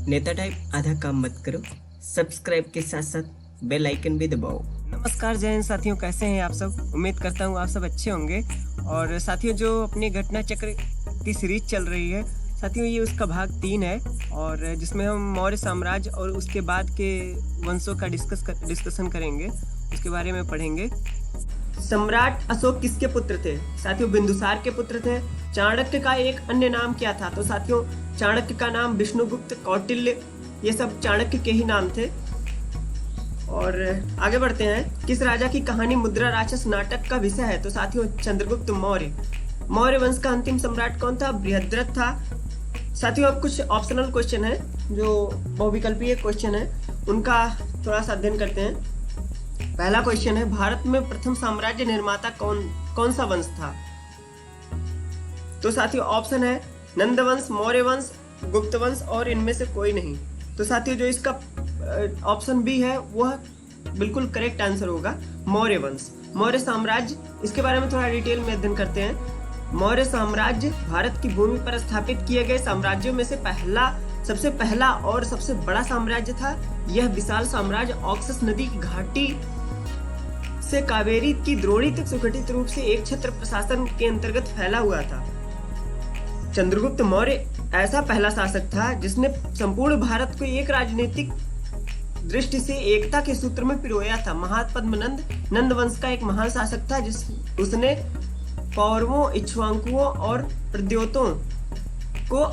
नेता टाइप आधा काम मत करो, सब्सक्राइब के साथ साथ बेल आइकन भी दबाओ। नमस्कार जय हिंद साथियों, कैसे हैं आप सब। उम्मीद करता हूँ आप सब अच्छे होंगे। और साथियों, जो अपनी घटना चक्र की सीरीज चल रही है साथियों, ये उसका भाग 3 है और जिसमें हम मौर्य साम्राज्य और उसके बाद के वंशों का डिस्कशन करेंगे, उसके बारे में पढ़ेंगे। सम्राट अशोक किसके पुत्र थे? साथियों, बिंदुसार के पुत्र थे। चाणक्य का एक अन्य नाम क्या था? तो साथियों, चाणक्य का नाम विष्णुगुप्त, कौटिल्य, ये सब चाणक्य के ही नाम थे। और आगे बढ़ते हैं। किस राजा की कहानी मुद्रा राक्षस नाटक का विषय है? तो साथियों, चंद्रगुप्त मौर्य। मौर्य वंश का अंतिम सम्राट कौन था? बृहद्रथ था। साथियों, अब कुछ ऑप्शनल क्वेश्चन है जो बहुविकल्पीय क्वेश्चन है, उनका थोड़ा सा अध्ययन करते हैं। पहला क्वेश्चन है, भारत में प्रथम साम्राज्य निर्माता कौन सा वंश था? तो साथियों, ऑप्शन है नंदवंश, मौर्य वंश, गुप्त वंश और इनमें से कोई नहीं। तो साथियों, जो इसका ऑप्शन बी है वह बिल्कुल करेक्ट आंसर होगा, मौर्य वंश। मौर्य साम्राज्य, इसके बारे में थोड़ा डिटेल में अध्ययन करते हैं। मौर्य साम्राज्य भारत की भूमि पर स्थापित किए गए साम्राज्यों में से सबसे पहला और सबसे बड़ा साम्राज्य था। यह विशाल साम्राज्य ऑक्सस नदी की घाटी से कावेरी की द्रोणी तक सुगठित रूप से एक छत्र प्रशासन के अंतर्गत फैला हुआ था। चंद्रगुप्त मौर्य ऐसा पहला शासक था जिसने संपूर्ण भारत को एक राजनीतिक दृष्टि से एकता के सूत्र में पिरोया था। महापद्मनंद नंद वंश का एक महान शासक था उसने पौरवों, इक्ष्वाकुओं और प्रद्योतों को,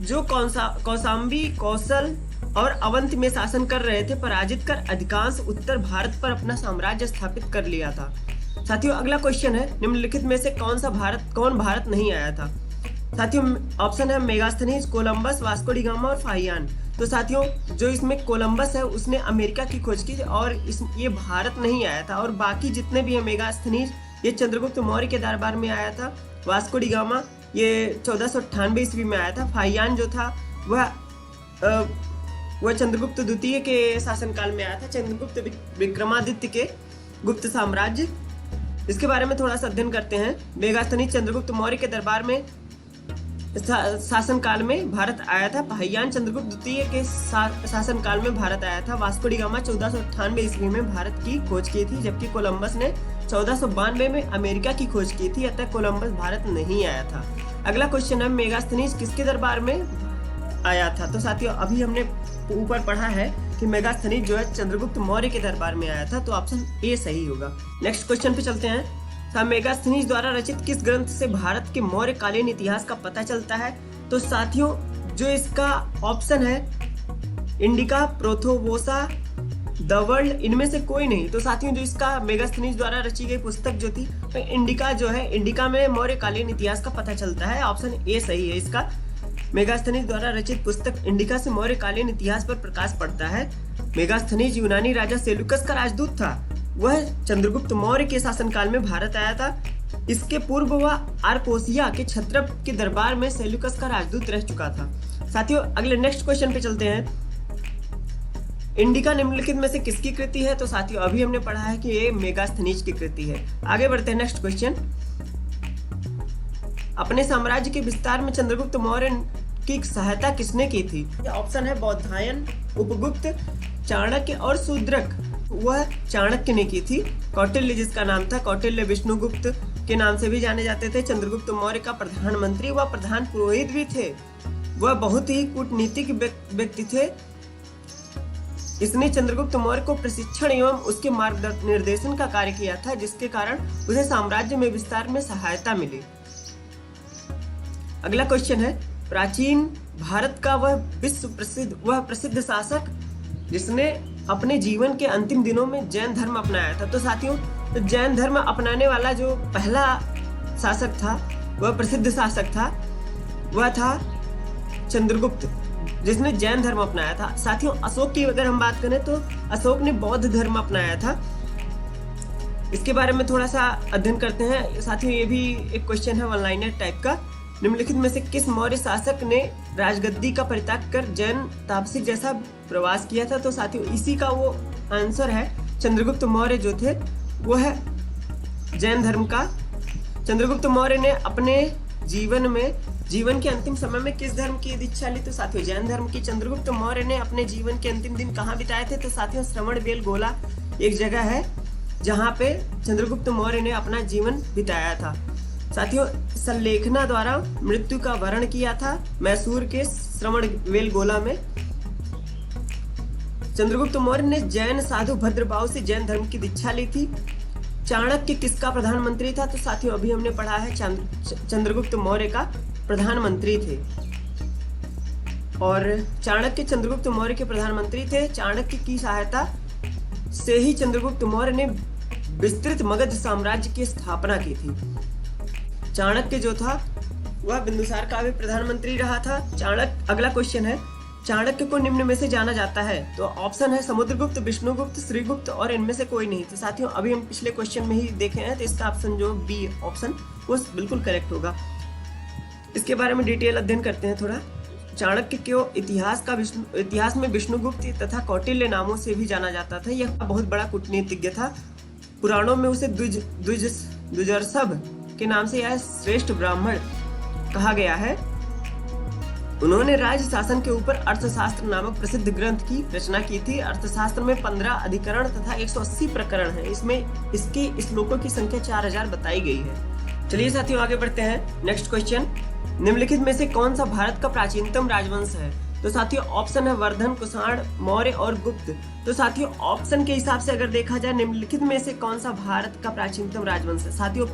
जो कौशाम्बी, कौशल और अवंत में शासन कर रहे थे, पराजित कर अधिकांश उत्तर भारत पर अपना साम्राज्य स्थापित कर लिया था। साथियों, अगला क्वेश्चन है, निम्नलिखित में से कौन भारत नहीं आया था? साथियों, ऑप्शन है Megasthenes, Columbus, Vasco D gamma और फाहियान। तो साथियों, जो इसमें कोलंबस है उसने अमेरिका की खोज की और ये भारत नहीं आया था। और बाकी जितने भी है, मेगास्थनीज ये चंद्रगुप्त मौर्य के दरबार में आया था। वास्को डी गामा ये 1498 ईस्वी में आया था। फाहियान जो था वह चंद्रगुप्त द्वितीय के शासनकाल में आया था, चंद्रगुप्त विक्रमादित्य के गुप्त साम्राज्य। इसके बारे में थोड़ा सा अध्ययन करते हैं। मेगास्थनीज चंद्रगुप्त मौर्य के दरबार में शासनकाल में भारत आया था। फाहियान चंद्रगुप्त द्वितीय के शासनकाल में भारत आया था। वास्को डी गामा 1498 ईस्वी में भारत की खोज की थी, जबकि कोलंबस ने 1492 में अमेरिका की खोज की थी, अतः कोलंबस भारत नहीं आया था। अगला क्वेश्चन है, मेगास्थनीज किसके दरबार में आया था? तो साथियों, अभी हमने ऊपर पढ़ा है कि मेगास्थनीज जो है चंद्रगुप्त मौर्य के दरबार में आया था, तो ऑप्शन ए सही होगा। नेक्स्ट क्वेश्चन पे चलते हैं। मेगास्थनीज द्वारा रचित किस ग्रंथ से भारत के मौर्य कालीन इतिहास का पता चलता है? तो साथियों, जो इसका ऑप्शन है इंडिका, प्रोथोबोसा, द वर्ल्ड, इनमें से कोई नहीं। तो साथियों, जो इसका मेगास्थनीज द्वारा रची गई पुस्तक जो थी, तो इंडिका जो है, इंडिका में मौर्य कालीन इतिहास का पता चलता है। ऑप्शन ए सही है इसका। मेगास्थनीज द्वारा रचित पुस्तक इंडिका से मौर्य कालीन इतिहास पर प्रकाश पड़ता है। मेगास्थनीज यूनानी राजा सेलुकस का राजदूत था। वह चंद्रगुप्त मौर्य के शासनकाल में भारत आया था। इसके पूर्व वह आर्कोसिया के क्षत्रप के दरबार में सेलुकस का राजदूत रह चुका था। साथियों, अगले नेक्स्ट क्वेश्चन पे चलते हैं। इंडिका निम्नलिखित में से किसकी कृति है? तो साथियों, अभी हमने पढ़ा है कि ये मेगास्थनीज की कृति है। आगे बढ़ते हैं, नेक्स्ट क्वेश्चन। अपने साम्राज्य के विस्तार में चंद्रगुप्त मौर्य की सहायता किसने की थी? ऑप्शन है बौधायन, उपगुप्त, चाणक्य और शूद्रक। वह चाणक्य ने की थी। कौटिल्य जिसका नाम था, कौटिल्य विष्णुगुप्त के नाम से भी जाने जाते थे। चंद्रगुप्त मौर्य का प्रधानमंत्री व प्रधान पुरोहित भी थे। वह बहुत ही कूटनीतिक व्यक्ति थे। इसने चंद्रगुप्त मौर्य को प्रशिक्षण एवं उसके मार्गनिर्देशन का कार्य किया था, जिसके कारण उसे साम्राज्य में विस्तार में सहायता मिली। अगला क्वेश्चन है, प्राचीन भारत का वह प्रसिद्ध शासक जिसने अपने जीवन के अंतिम दिनों में जैन धर्म अपनाया था। तो साथियों, तो जैन धर्म अपनाने वाला जो पहला शासक था, वह प्रसिद्ध शासक था, वह था चंद्रगुप्त, जिसने जैन धर्म अपनाया था। साथियों, अशोक की अगर हम बात करें तो अशोक ने बौद्ध धर्म अपनाया था। इसके बारे में थोड़ा सा अध्ययन करते हैं। साथियों, ये भी एक क्वेश्चन है वन लाइनर टाइप का। निम्नलिखित में से किस मौर्य शासक ने राजगद्दी का परित्याग कर जैन तापसिक जैसा प्रवास किया था? तो साथियों, इसी का वो आंसर है, चंद्रगुप्त मौर्य जो थे वो है जैन धर्म का। चंद्रगुप्त मौर्य ने अपने जीवन में जीवन के अंतिम समय में किस धर्म की दीक्षा ली? तो साथियों जैन धर्म की। चंद्रगुप्त मौर्य ने अपने जीवन के अंतिम दिन कहाँ बिताए थे? तो साथियों श्रवणबेलगोला एक जगह है जहाँ पे चंद्रगुप्त मौर्य ने अपना जीवन बिताया था। साथियों सल्लेखना द्वारा मृत्यु का वरण किया था मैसूर के श्रवणबेलगोला में। चंद्रगुप्त मौर्य ने जैन साधु भद्रबाहु से जैन धर्म की दीक्षा ली थी। चाणक्य किसका प्रधानमंत्री था? तो साथियों अभी हमने पढ़ा है चंद्रगुप्त मौर्य का प्रधानमंत्री थे। और चाणक्य चंद्रगुप्त मौर्य के प्रधानमंत्री थे। चाणक्य की सहायता से ही चंद्रगुप्त मौर्य ने विस्तृत मगध साम्राज्य की स्थापना की थी। चाणक्य जो था वह बिंदुसार का भी प्रधानमंत्री रहा था। अगला क्वेश्चन है, चाणक्य को निम्न में से जाना जाता है? तो ऑप्शन है समुद्रगुप्त, विष्णुगुप्त, श्रीगुप्त और इनमें से कोई नहीं। तो साथियों अभी हम पिछले क्वेश्चन में ही देखे हैं, तो इसका ऑप्शन जो बी ऑप्शन वो बिल्कुल करेक्ट होगा। इसके बारे में डिटेल अध्ययन करते हैं थोड़ा। चाणक्य को इतिहास में विष्णुगुप्त तथा कौटिल्य नामों से भी जाना जाता था। यह बहुत बड़ा कूटनीतिज्ञ था। पुराणों में उसे द्विजर्षभ के नाम से यह श्रेष्ठ ब्राह्मण कहा गया है। उन्होंने राज्य शासन के ऊपर अर्थशास्त्र नामक प्रसिद्ध ग्रंथ की रचना की थी। अर्थशास्त्र में 15 अधिकरण तथा 180 प्रकरण हैं। इसमें इसके श्लोकों की संख्या 4000 बताई गई है। चलिए साथियों आगे बढ़ते हैं। नेक्स्ट क्वेश्चन, निम्नलिखित में से कौन सा भारत का प्राचीनतम राजवंश है? तो साथियों ऑप्शन है वर्धन, कुषाण, मौर्य और गुप्त। तो साथियों ऑप्शन के हिसाब से अगर देखा जाए निम्नलिखित में से कौन सा भारत का प्राचीनतम राजवंश है? साथियों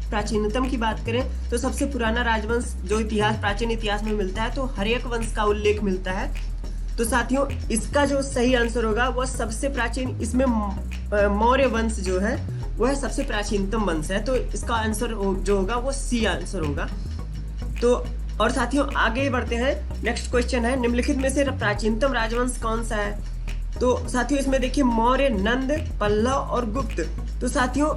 प्राचीनतम की बात करें तो सबसे पुराना राजवंश जो प्राचीन इतिहास में मिलता है तो हर्यक वंश का उल्लेख मिलता है। तो साथियों इसका जो सही आंसर होगा वह सबसे प्राचीन, इसमें मौर्य वंश जो है वह सबसे प्राचीनतम वंश है। तो इसका आंसर जो होगा वो सी आंसर होगा। तो और साथियों आगे बढ़ते हैं। नेक्स्ट क्वेश्चन है, निम्नलिखित में से प्राचीनतम राजवंश कौन सा है? तो साथियों इसमें देखिए मौर्य, नंद, पल्लव और गुप्त। तो साथियों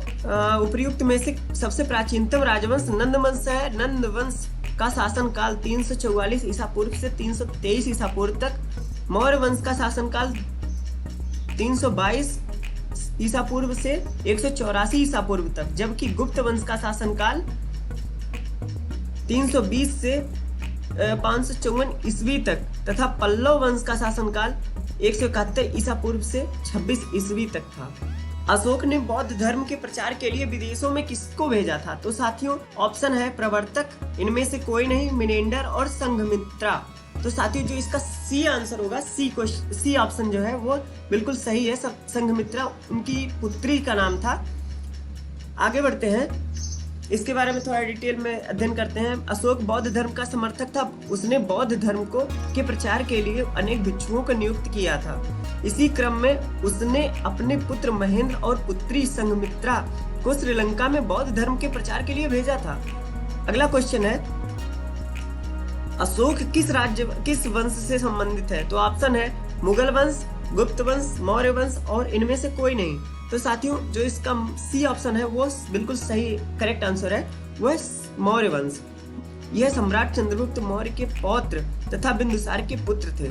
उपयुक्त में से सबसे प्राचीनतम राजवंश नंद वंश है। नंद वंश का शासनकाल 344 ईसा पूर्व से 323 ईसा पूर्व तक। मौर्य वंश का शासनकाल 322 ईसा पूर्व से 184 ईसा पूर्व तक, जबकि गुप्त वंश का शासनकाल 320 से 554 ईस्वी तक तथा पल्लव वंश का शासनकाल 171 ईसा पूर्व से 26 ईस्वी तक था। अशोक ने बौद्ध धर्म के प्रचार के लिए विदेशों में किसको भेजा था? तो साथियों ऑप्शन है प्रवर्तक, इनमें से कोई नहीं, मिनेंडर और संघमित्रा। तो साथियों जो इसका सी आंसर होगा, सी ऑप्शन जो है वो बिल्कुल सही है। संघमित्रा उनकी पुत्री का नाम था। आगे बढ़ते हैं, इसके बारे में थोड़ा डिटेल में अध्ययन करते हैं। अशोक बौद्ध धर्म का समर्थक था। उसने बौद्ध धर्म के प्रचार के लिए अनेक भिक्षुओं को नियुक्त किया था। इसी क्रम में उसने अपने पुत्र महेंद्र और पुत्री संघमित्रा को श्रीलंका में बौद्ध धर्म के प्रचार के लिए भेजा था। अगला क्वेश्चन है, अशोक किस वंश से संबंधित है? तो ऑप्शन है मुगल वंश, गुप्त वंश, मौर्य वंश और इनमें से कोई नहीं। तो साथियों जो इसका सी ऑप्शन है वो बिल्कुल सही करेक्ट आंसर है, वह मौर्य वंश। यह सम्राट चंद्रगुप्त मौर्य के पौत्र तथा बिंदुसार के पुत्र थे।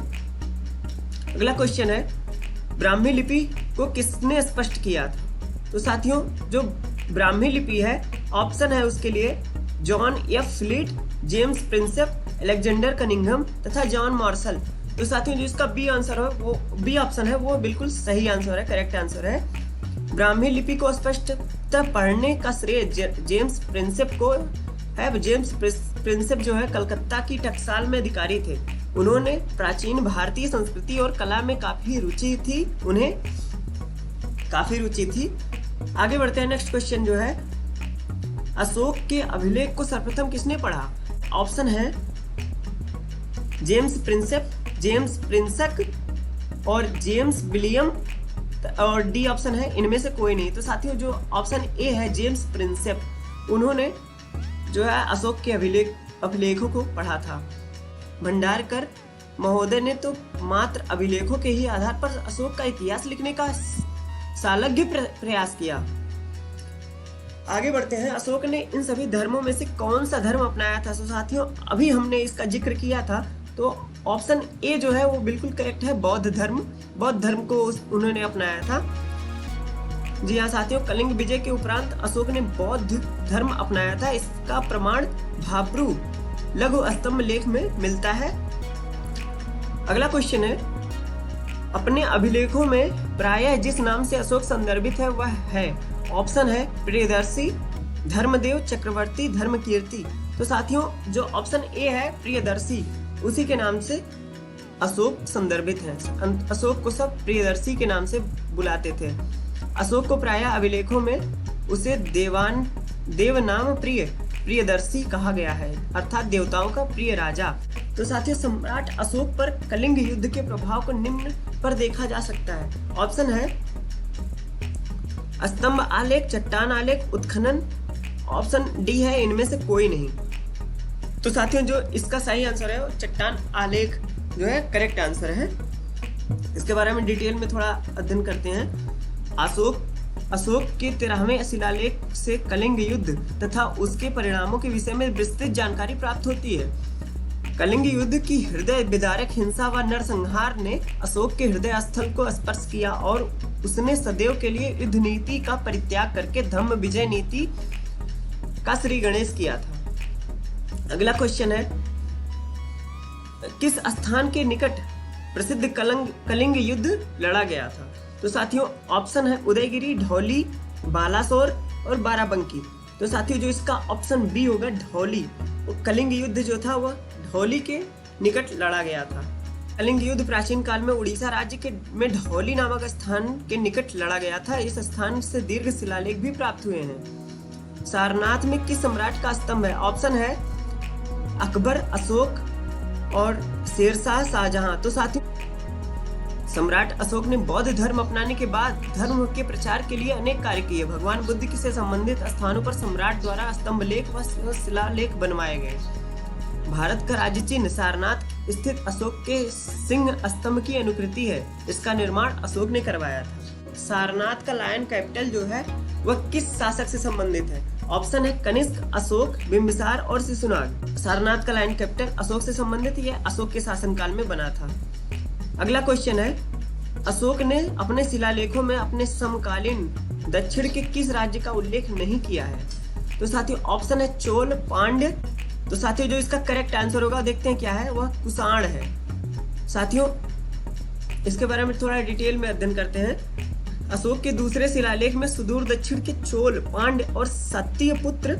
अगला क्वेश्चन है, ब्राह्मी लिपि को किसने स्पष्ट किया था? तो साथियों जो ब्राह्मी लिपि है ऑप्शन है उसके लिए John F fleet, James Prinsep, Alexander Cunningham तथा जॉन मार्शल। तो साथियों जो इसका बी आंसर है वो बी ऑप्शन है वो बिल्कुल सही आंसर है, करेक्ट आंसर है। ब्राह्मी लिपि को स्पष्टतः पढ़ने का श्रेय जेम्स प्रिंसेप को है। जेम्स प्रिंसेप जो है कलकत्ता की टकसाल में अधिकारी थे। उन्होंने प्राचीन भारतीय संस्कृति और कला में काफी रुचि थी, उन्हें काफी रुचि थी। आगे बढ़ते हैं। नेक्स्ट क्वेश्चन जो है, अशोक के अभिलेख को सर्वप्रथम किसने पढ़ा? ऑप्शन है जेम्स प्रिंसेप, जेम्स प्रिंसक और जेम्स विलियम और डी ऑप्शन है इनमें से कोई नहीं। तो साथियों जो ऑप्शन ए है जेम्स प्रिंसेप, उन्होंने जो है अशोक के अभिलेखों को पढ़ा था। भंडारकर महोदय ने तो मात्र अभिलेखों के ही आधार पर अशोक का इतिहास लिखने का सालग्य प्रयास किया। आगे बढ़ते हैं। अशोक ने इन सभी धर्मों में से कौन सा धर्म अपनाया था? तो साथियों अभी हमने इसका जिक्र किया था, तो ऑप्शन ए जो है वो बिल्कुल करेक्ट है, बौद्ध धर्म। बौद्ध धर्म को उन्होंने अपनाया था। जी हाँ साथियों, कलिंग विजय के उपरांत अशोक ने बौद्ध धर्म अपनाया था। इसका प्रमाण भाब्रू लघु स्तंभ लेख में मिलता है? अगला क्वेश्चन है, अपने अभिलेखों में प्रायः जिस नाम से अशोक संदर्भित है वह है? ऑप्शन है प्रियदर्शी, धर्मदेव, चक्रवर्ती, धर्मकीर्ति। तो साथियों जो ऑप्शन ए है प्रियदर्शी, उसी के नाम से अशोक संदर्भित है। अशोक को सब प्रियदर्शी के नाम से बुलाते थे। अशोक को प्रायः अभिलेखों में उसे देवनाम प्रियदर्शी कहा गया है, अर्थात देवताओं का प्रिय राजा। तो साथियों सम्राट अशोक पर कलिंग युद्ध के प्रभाव को निम्न पर देखा जा सकता है। ऑप्शन है स्तंभ आलेख, चट्टान आलेख, उत्खनन। ऑप्शन डी है इनमें से कोई नहीं। तो साथियों जो इसका सही आंसर है वो चट्टान आलेख जो है करेक्ट आंसर है। इसके बारे में डिटेल में थोड़ा अध्ययन करते हैं। अशोक के 13वें शिलालेख से कलिंग युद्ध तथा उसके परिणामों के विषय में विस्तृत जानकारी प्राप्त होती है। कलिंग युद्ध की हृदय विदारक हिंसा व नरसंहार ने अशोक के हृदय स्थल को स्पर्श किया और उसने सदैव के लिए युद्ध नीति का परित्याग करके धर्म विजय नीति का श्री गणेश किया था। अगला क्वेश्चन है, किस स्थान के निकट प्रसिद्ध कलिंग युद्ध लड़ा गया था? तो साथियों ऑप्शन है उदयगिरी, ढौली, बालासोर और बाराबंकी। तो साथियों जो इसका ऑप्शन बी होगा ढौली। कलिंग युद्ध जो था वह ढौली के निकट लड़ा गया था। कलिंग युद्ध प्राचीन काल में उड़ीसा राज्य में ढौली नामक स्थान के निकट लड़ा गया था। इस स्थान से दीर्घ शिलालेख भी प्राप्त हुए हैं। सारनाथ में किस सम्राट का स्तंभ है? ऑप्शन है अकबर, अशोक और शेरशाह, शाहजहां। तो साथियों सम्राट अशोक ने बौद्ध धर्म अपनाने के बाद धर्म के प्रचार के लिए अनेक कार्य किए। भगवान बुद्ध से संबंधित स्थानों पर सम्राट द्वारा स्तंभ लेख व शिलालेख बनवाए गए। भारत का राज्य चिन्ह सारनाथ स्थित अशोक के सिंह स्तंभ की अनुकृति है। इसका निर्माण अशोक ने करवाया था। सारनाथ का लायन कैपिटल जो है वह किस शासक से संबंधित है? ऑप्शन है कनिष्क, अशोक, बिंबिसार और शिशुनाग। सारनाथ का लायन कैपिटल अशोक से संबंधित, यह अशोक के शासनकाल में बना था। अगला क्वेश्चन है, अशोक ने अपने शिलालेखों में अपने समकालीन दक्षिण के किस राज्य का उल्लेख नहीं किया है? तो साथियों ऑप्शन है चोल, पांड्य। तो साथियों जो इसका करेक्ट आंसर होगा देखते हैं क्या है, वह कुषाण है। साथियों इसके बारे में थोड़ा डिटेल में अध्ययन करते हैं। अशोक के दूसरे शिलालेख में सुदूर दक्षिण के चोल, पांड्य और सत्य पुत्र,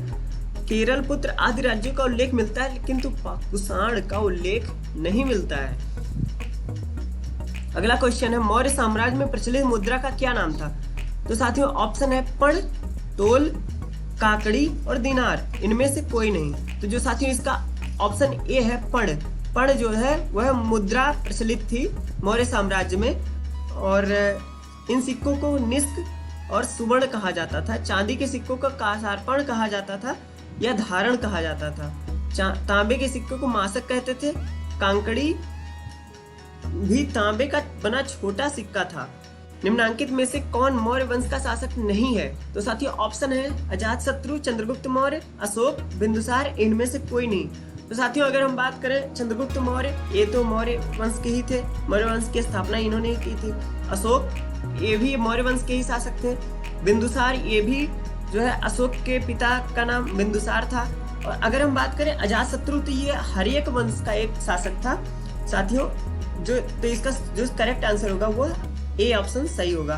केरल पुत्र आदि राज्यों का उल्लेख मिलता है, किंतु कुषाण का उल्लेख नहीं मिलता है। अगला क्वेश्चन है, मौर्य साम्राज्य में प्रचलित मुद्रा का क्या नाम था? तो साथियों ऑप्शन है पण, तोल, काकड़ी और दिनार। इनमें से कोई नहीं। तो जो साथियों इसका ऑप्शन ए है पण। पण जो है वह मुद्रा प्रचलित थी मौर्य साम्राज्य में, और इन सिक्कों को निष्क और सुवर्ण कहा जाता था। चांदी के सिक्कों को कासार्पण कहा जाता था या धारण कहा जाता था। तांबे के सिक्कों को मासक कहते थे। कांकड़ी भी तांबे का बना छोटा सिक्का था। निम्नांकित में से कौन मौर्य वंश का शासक नहीं है? तो साथियों ऑप्शन है अजातशत्रु, चंद्रगुप्त मौर्य, अशोक, बिंदुसार। इनमें से कोई नहीं। तो साथियों अगर हम बात करें चंद्रगुप्त मौर्य, ये तो मौर्य वंश के ही थे। मौर्य वंश की स्थापना इन्होंने ही की थी। अशोक ये भी मौर्य वंश के ही शासक थे। बिंदुसार ये भी जो है अशोक के पिता का नाम बिंदुसार था। और अगर हम बात करें अजातशत्रु तो ये हर्यक वंश का एक शासक था। साथियों तो इसका जो करेक्ट आंसर होगा वो ए ऑप्शन सही होगा।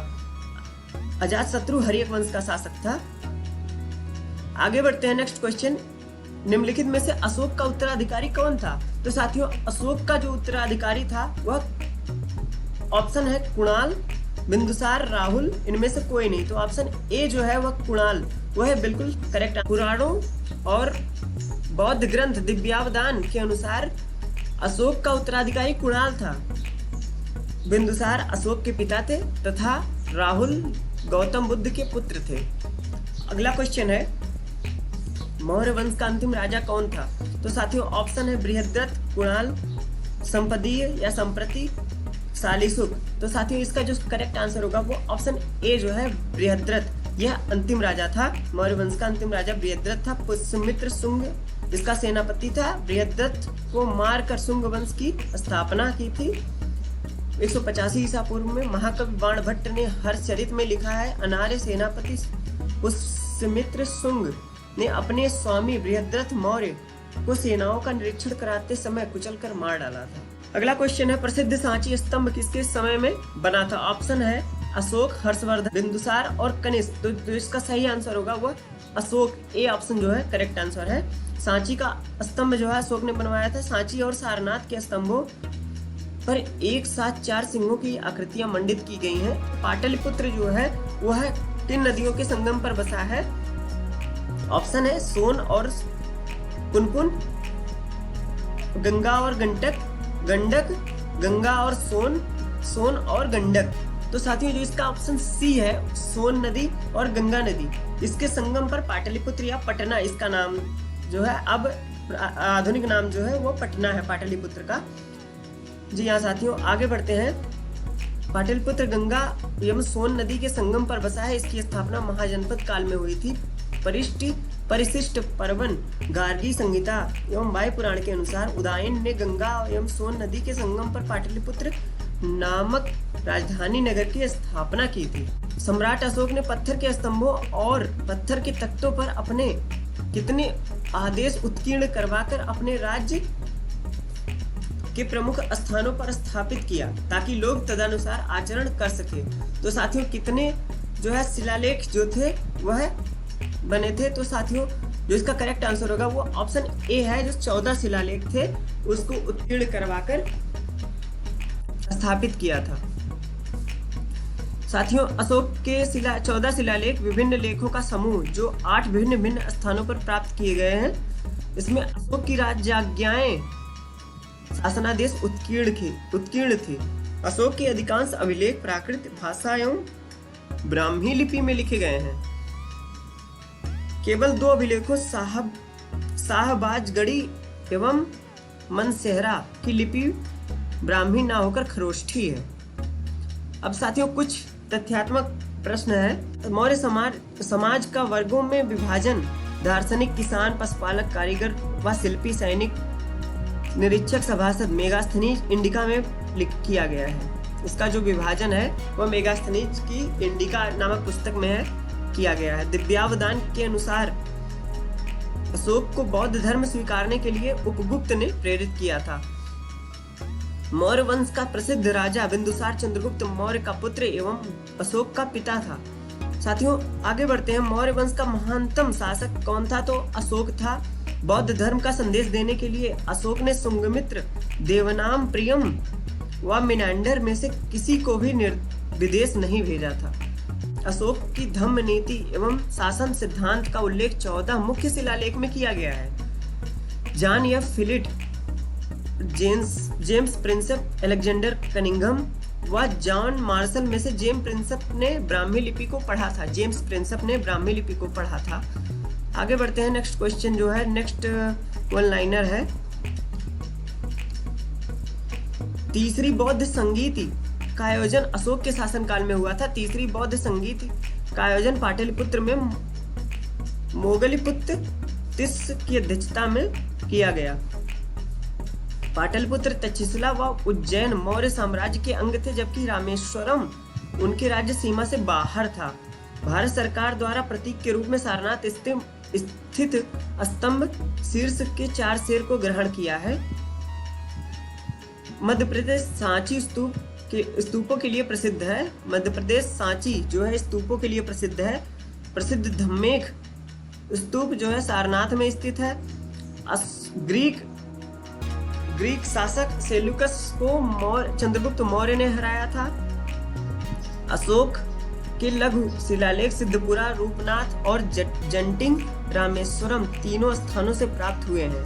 अजातशत्रु हर्यक वंश का शासक था। आगे बढ़ते हैं नेक्स्ट क्वेश्चन, निम्नलिखित में से अशोक का उत्तराधिकारी कौन था? तो साथियों अशोक का जो उत्तराधिकारी था वह ऑप्शन है कुणाल, बिंदुसार, राहुल। इनमें से कोई नहीं। तो ऑप्शन ए जो है वह कुणाल, वह है बिल्कुल करेक्ट। पुराणों और बौद्ध ग्रंथ दिव्यावदान के अनुसार अशोक का उत्तराधिकारी कुणाल था। बिंदुसार अशोक के पिता थे तथा राहुल गौतम बुद्ध के पुत्र थे। अगला क्वेश्चन है, मौर्य वंश का अंतिम राजा कौन था? तो साथियों ऑप्शन है बृहद्रथ, कुणाल, संपदीय या संप्रति, सालिसुक। तो साथियों इसका जो करेक्ट आंसर होगा वो ऑप्शन ए जो है बृहद्रथ। यह अंतिम राजा था। मौर्य वंश का अंतिम राजा बृहद्रथ था। पुष्यमित्र शुंग इसका सेनापति था। बृहद्रथ को मारकर शुंग वंश की स्थापना की थी। 185 ईसा पूर्व में महाकवि बाणभट्ट ने हर्षचरित में लिखा है, अनार्य सेनापति पुष्यमित्र शुंग ने अपने स्वामी बृहद्रथ मौर्य को सेनाओं का निरीक्षण कराते समय कुचलकर मार डाला था। अगला क्वेश्चन है, प्रसिद्ध सांची स्तंभ किसके समय में बना था? ऑप्शन है अशोक, हर्षवर्धन, बिंदुसार और कनिष्क। तो इसका सही आंसर होगा वह अशोक। ए ऑप्शन जो है करेक्ट आंसर है। सांची का स्तंभ जो है अशोक ने बनवाया था। सांची और सारनाथ के स्तंभों पर एक साथ 4 सिंहों की आकृतियां मंडित की गई हैं। पाटलिपुत्र जो है वह किन नदियों के संगम पर बसा है? ऑप्शन है सोन और पुनपुन, गंगा और गंडक, गंगा और सोन और गंडक। तो साथियों जो इसका ऑप्शन सी है सोन नदी और गंगा नदी, इसके संगम पर पाटलिपुत्र या पटना, इसका नाम जो है अब आधुनिक नाम जो है वो पटना है पाटलिपुत्र का। जी हाँ साथियों, आगे बढ़ते हैं। पाटलिपुत्र गंगा एवं सोन नदी के संगम पर बसा है। इसकी स्थापना महाजनपद काल में हुई थी। परिशिष्ट पर्वन, गार्गी संहिता एवं वायु पुराण के अनुसार उदयन ने गंगा एवं सोन नदी के संगम पर पाटलिपुत्र नामक राजधानी नगर की स्थापना की थी। सम्राट अशोक ने पत्थर के स्तंभों और पत्थर के तख्तों पर अपने कितने आदेश उत्कीर्ण करवाकर अपने राज्य के प्रमुख स्थानों पर स्थापित किया ताकि लोग तदनुसार आचरण कर सके? तो साथियों कितने जो है शिलालेख जो थे वह बने थे? तो साथियों जो इसका करेक्ट आंसर होगा वो ऑप्शन ए है, जो 14 शिलालेख थे उसको उत्कीर्ण करवाकर स्थापित किया था। साथियों अशोक के 14 शिलालेख विभिन्न लेखों का समूह जो 8 भिन्न स्थानों पर प्राप्त किए गए हैं। इसमें अशोक की राज्याज्ञाएं, शासनादेश उत्कीर्ण थे। अशोक के अधिकांश अभिलेख प्राकृत भाषा एवं ब्राह्मी लिपि में लिखे गए हैं। केवल 2 अभिलेखों शाहबाजगढ़ी एवं मनसेहरा की लिपि ब्राह्मी ना होकर खरोष्ठी है। अब साथियों कुछ तथ्यात्मक प्रश्न है। मौर्य समाज का वर्गों में विभाजन दार्शनिक, किसान, पशुपालक, कारीगर व शिल्पी, सैनिक, निरीक्षक, सभासद मेगास्थनीज इंडिका में किया गया है। इसका जो विभाजन है वह मेगास्थनीज की इंडिका नामक पुस्तक में है किया गया है। दिव्यावदान के अनुसार अशोक को बौद्ध धर्म स्वीकारने के लिए उपगुप्त ने प्रेरित किया था। मौर्य वंश का प्रसिद्ध राजा बिंदुसार चंद्रगुप्त मौर्य का पुत्र एवं अशोक का पिता था। साथियों आगे बढ़ते हैं। मौर्य वंश का महानतम शासक कौन था? तो अशोक था। बौद्ध धर्म का संदेश देने के लिए अशोक ने सुंगमित्र, देवनाम, प्रियम व मिनांडर में से किसी को भी विदेश नहीं भेजा था। अशोक की धम्म नीति एवं शासन सिद्धांत का उल्लेख 14 मुख्य शिलालेख में किया गया है। John F Fleet, James Prinsep, Alexander Cunningham व जॉन मार्शल में से जेम्स प्रिंसेप ने ब्राह्मी लिपि को पढ़ा था। आगे बढ़ते हैं। नेक्स्ट क्वेश्चन जो है नेक्स्ट वन लाइनर है। तीसरी बौद्ध संगीति का आयोजन अशोक के शासनकाल में हुआ था। तीसरी बौद्ध संगीत का आयोजन पाटलिपुत्र में मोगलिपुत्र तिस की अध्यक्षता में किया गया। पाटलिपुत्र, तक्षशिला व उज्जैन मौर्य साम्राज्य के अंग थे, जबकि रामेश्वरम उनके राज्य सीमा से बाहर था। भारत सरकार द्वारा प्रतीक के रूप में सारनाथ स्थित स्तंभ शीर्ष के 4 शेर को ग्रहण किया है। मध्य प्रदेश सांची स्तूपों के लिए प्रसिद्ध है। मध्य प्रदेश सांची जो है स्तूपों के लिए प्रसिद्ध है। प्रसिद्ध धम्मेख स्तूप जो है सारनाथ में स्थित है। ग्रीक शासक सेल्यूकस को चंद्रगुप्त मौर्य ने हराया था। अशोक के लघु शिलालेख सिद्धपुरा, रूपनाथ और जंटिंग रामेश्वरम तीनों स्थानों से प्राप्त हुए हैं।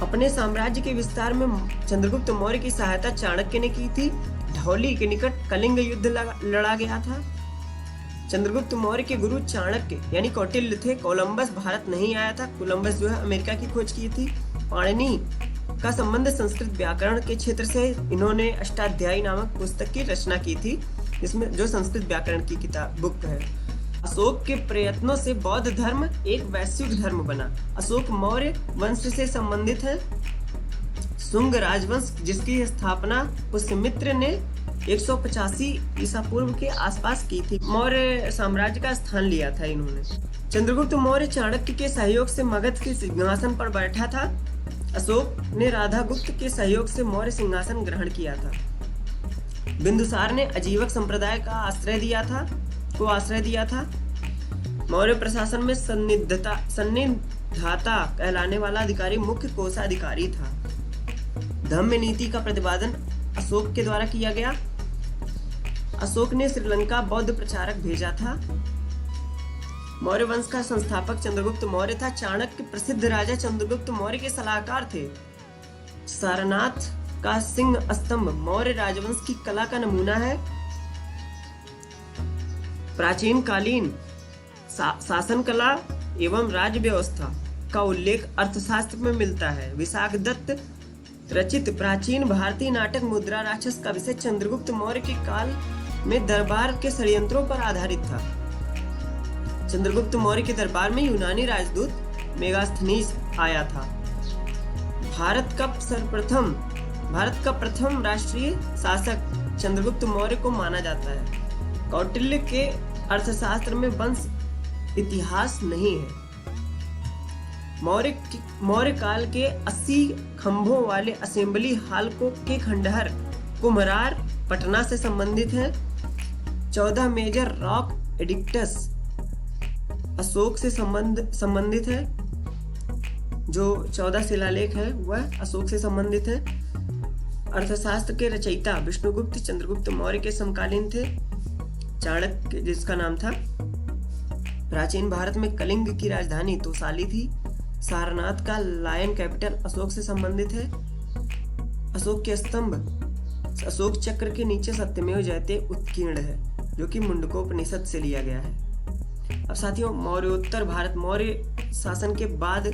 अपने साम्राज्य के विस्तार में चंद्रगुप्त मौर्य की सहायता चाणक्य ने की थी। धौली के निकट कलिंग युद्ध लड़ा गया था। चंद्रगुप्त मौर्य के गुरु चाणक्य यानी कौटिल्य थे। कोलंबस भारत नहीं आया था। कोलंबस जो है अमेरिका की खोज की थी। पाणिनि का संबंध संस्कृत व्याकरण के क्षेत्र से इन्होंने अष्टाध्यायी नामक पुस्तक की रचना की थी, जिसमें जो संस्कृत व्याकरण की बुक है। अशोक के प्रयत्नों से बौद्ध धर्म एक वैश्विक धर्म बना। अशोक मौर्य वंश से संबंधित है। शुंग राजवंश जिसकी स्थापना पुष्यमित्र ने 185 ईसा पूर्व के आसपास की थी। मौर्य साम्राज्य का स्थान लिया था इन्होंने। चंद्रगुप्त मौर्य चाणक्य के सहयोग से मगध के सिंहासन पर बैठा था। अशोक ने राधागुप्त के सहयोग से मौर्य सिंहासन ग्रहण किया था। बिंदुसार ने अजीवक संप्रदाय का आश्रय दिया था। मौर्य प्रशासन में सन्निधाता कहलाने वाला अधिकारी मुख्य कोषाधिकारी था। धम्म नीति का प्रतिपादन अशोक के द्वारा किया गया। अशोक ने श्रीलंका बौद्ध प्रचारक भेजा था। मौर्य वंश का संस्थापक चंद्रगुप्त मौर्य था। चाणक्य प्रसिद्ध राजा चंद्रगुप्त मौर्य के सलाहकार थे। सारनाथ का सिंह स्तंभ मौर्य राजवंश की कला का नमूना है। प्राचीन कालीन शासन कला एवं राज्य व्यवस्था का उल्लेख अर्थशास्त्र में मिलता है। विशाख दत्त रचित प्राचीन भारतीय नाटक मुद्रा राक्षस का विषय चंद्रगुप्त मौर्य के काल में दरबार के षड्यंत्रों पर आधारित था। चंद्रगुप्त मौर्य के दरबार में यूनानी राजदूत मेगास्थनीज आया था। भारत का प्रथम राष्ट्रीय शासक चंद्रगुप्त मौर्य को माना जाता है। कौटिल्य के अर्थशास्त्र में वंश इतिहास नहीं है। मौर्य काल के 80 खंभों वाले असेंबली हॉल के खंडहर कुम्हरार पटना से संबंधित है। 14 मेजर रॉक एडिक्टस अशोक से संबंधित है। जो 14 शिलालेख है वह अशोक से संबंधित है। अर्थशास्त्र के रचयिता विष्णुगुप्त चंद्रगुप्त मौर्य के समकालीन थे। चाणक्य जिसका नाम था। प्राचीन भारत में कलिंग की राजधानी तोसाली थी। सारनाथ का लायन कैपिटल अशोक से संबंधित है। अशोक के स्तंभ अशोक चक्र के नीचे सत्यमेव जयते उत्कीर्ण है, जो कि मुंडकोपनिषद से लिया गया है। अब साथियों, मौर्योत्तर भारत, मौर्य शासन के बाद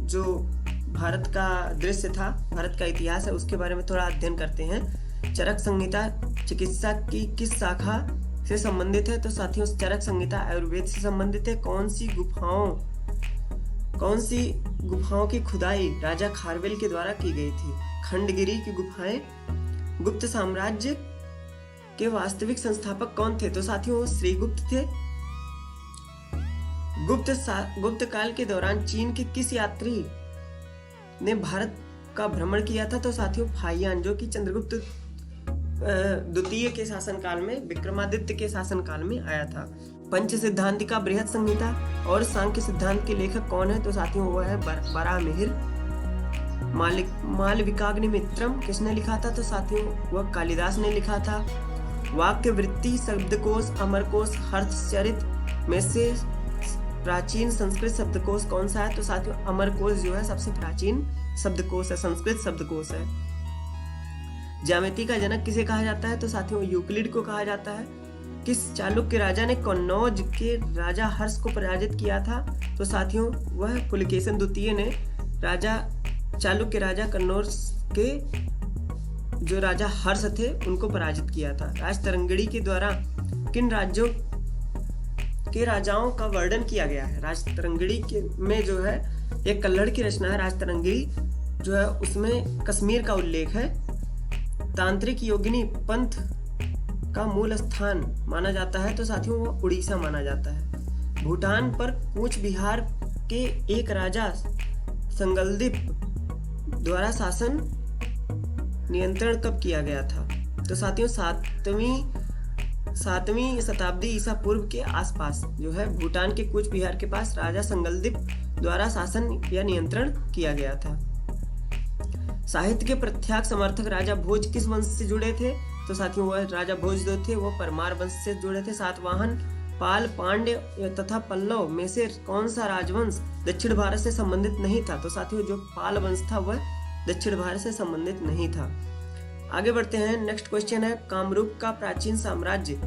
जो भारत का दृश्य था, भारत का इतिहास है, उसके बारे में थोड़ा अध्ययन करते हैं। चरक संहिता चिकित्सा की किस शाखा से संबंधित है? तो साथियों, चरक संहिता आयुर्वेद से संबंधित है। कौन सी गुफाओं की खुदाई राजा खारवेल के द्वारा की गई थी? खंडगिरी की गुफाएं। गुप्त साम्राज्य के वास्तविक संस्थापक कौन थे? तो साथियों, श्रीगुप्त थे। गुप्त काल के दौरान चीन के किस यात्री ने भारत का भ्रमण किया था? तो साथियों, फाहियान, जो कि चंद्रगुप्त द्वितीय के शासनकाल में, विक्रमादित्य के शासनकाल में आया था। पंच सिद्धांति का बृहद संहिता और सांख्य सिद्धांत के लेखक कौन है? तो साथियों, वो है बराहमिहिर। मालविकाग्निमित्रम किसने लिखा था? तो साथियों, वह कालिदास ने लिखा था। वाक्य वृत्ति, शब्दकोश, अमरकोश, हर्षचरित में से प्राचीन संस्कृत शब्दकोश कौन सा है? तो साथियों, अमरकोश जो है सबसे प्राचीन शब्दकोश है, संस्कृत शब्दकोश है। ज्यामिति का जनक किसे कहा जाता है? तो साथियों, यूक्लिड को कहा जाता है। किस चालुक्य राजा ने कन्नौज के राजा हर्ष को पराजित किया था? तो साथियों, वह पुलकेशन द्वितीय ने चालुक्य राजा कन्नौज के जो राजा हर्ष थे उनको पराजित किया था। राजतरंगिणी के द्वारा किन राज्यों के राजाओं का वर्णन किया गया है? राजतरंगिणी में जो है एक कल्हड़ की रचना है। राजतरंगिणी जो है उसमें कश्मीर का उल्लेख है। तांत्रिक योगिनी पंथ का मूल स्थान माना जाता है। तो साथियों, वो उड़ीसा माना जाता है। भूटान पर कूच बिहार के एक राजा संगलदीप द्वारा शासन नियंत्रण कब किया गया था? तो साथियों, 7वीं शताब्दी ईसा पूर्व के आसपास जो है भूटान के कूच बिहार के पास राजा संगलदीप द्वारा शासन या नियंत्रण किया गया था। साहित्य के प्रख्यात समर्थक राजा भोज किस वंश से जुड़े थे? तो साथियों, वह राजा भोज जो थे वो परमार वंश से जुड़े थे। सातवाहन, पाल, पांड्य तथा पल्लव में से कौन सा राजवंश दक्षिण भारत से संबंधित नहीं था? तो साथियों, जो पाल वंश था वह दक्षिण भारत से संबंधित नहीं था। आगे बढ़ते हैं। नेक्स्ट क्वेश्चन है, कामरूप का प्राचीन साम्राज्य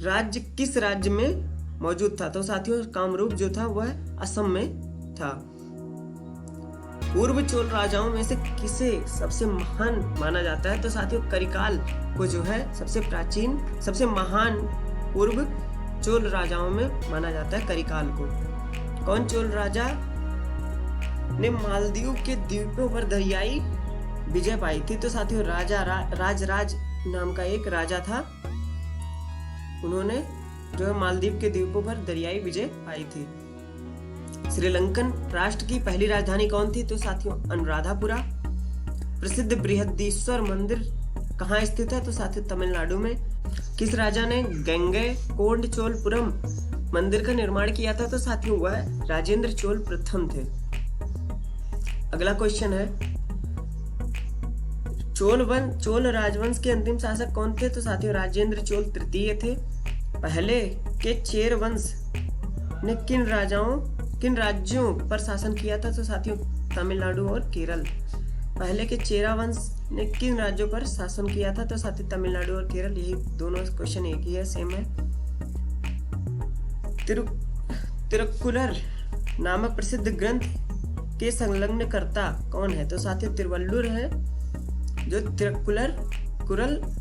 राज्य किस राज्य में मौजूद था? तो साथियों, कामरूप जो था वह असम में था। पूर्व चोल राजाओं में से किसे सबसे महान माना जाता है? तो साथियों, करिकाल को जो है सबसे महान पूर्व चोल राजाओं में माना जाता है करिकाल को। कौन चोल राजा ने मालदीव के द्वीपों पर दरियाई विजय पाई थी? तो साथियों, राजराज नाम का एक राजा था। उन्होंने जो है मालदीव के द्वीपों पर दरियाई विजय पाई थी। श्रीलंकन राष्ट्र की पहली राजधानी कौन थी? तो साथियों अनुराधापुरा। प्रसिद्ध बृहदीश्वर मंदिर कहाँ स्थित है? तो साथियों तमिलनाडु में। किस राजा ने गंगैकोंडचोलपुरम मंदिर का निर्माण किया था? तो साथियों वह राजेंद्र चोल प्रथम थे। अगला क्वेश्चन है, चोल राजवंश के अंतिम शासक कौन थे? तो साथियों राजेंद्र चोल तृतीय थे। पहले के चेर वंश ने किन राज्यों पर शासन किया था? तो साथियों तमिलनाडु और केरल। पहले के चेरा वंश ने किन राज्यों पर शासन किया था? तो साथियों तमिलनाडु और केरल। यही दोनों क्वेश्चन एक ही है, सेम है। तिरुक्कुलर नामक प्रसिद्ध ग्रंथ के संलग्नकर्ता कौन है? तो साथियों तिरुवल्लुर है जो तिरुक्कुलर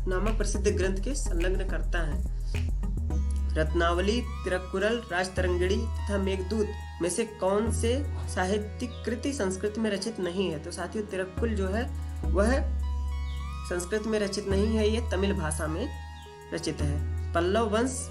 नामक प्रसिद्ध ग्रंथ के संलग्नकर्ता हैं। रत्नावली, तिरुक्कुरल, राजतरंगिणी तथा मेघदूत में से कौन से साहित्यिक कृति संस्कृत में रचित नहीं है? तो साथियों तिरुक्कुल जो है वह संस्कृत में रचित नहीं है, यह तमिल भाषा में रचित है। पल्लव वंश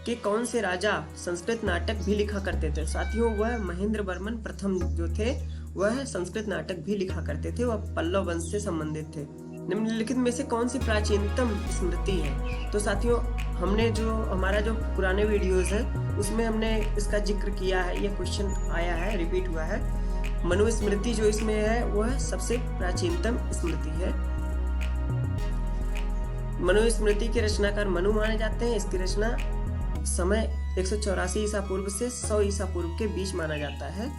के कौन से राजा संस्कृत नाटक भी लिखा करते थे? साथियों वह महेंद्र वर्मन प्रथम जो थे वह संस्कृत नाटक भी लिखा करते थे, वह पल्लव वंश से संबंधित थे। निम्नलिखित में से कौन सी प्राचीनतम स्मृति है? तो साथियों हमने जो हमारा जो पुराने वीडियोस है उसमें हमने इसका जिक्र किया है, ये क्वेश्चन आया है, रिपीट हुआ है। मनुस्मृति जो इसमें है वह सबसे प्राचीनतम स्मृति है। मनुस्मृति के रचनाकार मनु माने जाते हैं। इसकी रचना समय 184 ईसा पूर्व से 100 ईसा पूर्व के बीच माना जाता है।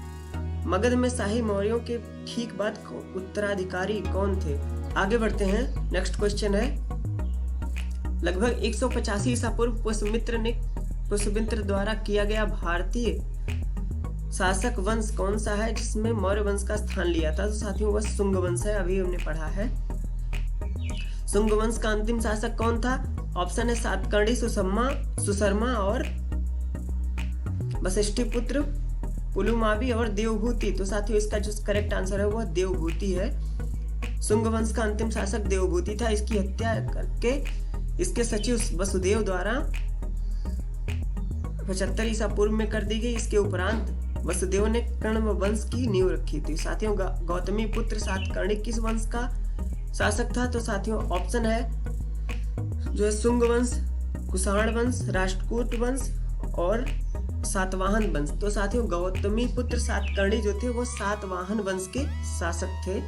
मगध में शाही मौर्यों के ठीक बाद उत्तराधिकारी कौन थे? आगे बढ़ते हैं। नेक्स्ट क्वेश्चन है, लगभग 185 ईसा पूर्व पुष्यमित्र द्वारा किया गया भारतीय शासक वंश कौन सा है जिसमें मौर्य वंश का स्थान लिया था? तो साथियों वह शुंग वंश है, अभी हमने पढ़ा है। शुंग वंश का अंतिम शासक कौन था? ऑप्शन है सातकर्णी, सुशर्मा और वशिष्ठिपुत्र, पुलुमावी और देवभूति। तो साथियों इसका जो करेक्ट आंसर है वह देवभूति है। शुंग वंश का अंतिम शासक देवभूति था। इसकी हत्या करके इसके सचिव वसुदेव द्वारा 75 ईसा पूर्व में कर दी गई। इसके उपरांत वसुदेव ने कर्ण वंश की नींव रखी थी। साथियों गौतमी पुत्र सातकर्णी किस वंश का शासक था? तो साथियों ऑप्शन है जो है शुंग वंश, कुषाण वंश, राष्ट्रकूट वंश और सातवाहन वंश। तो साथियों गौतमी पुत्र सातकर्णी जो थे वो सातवाहन वंश के शासक थे।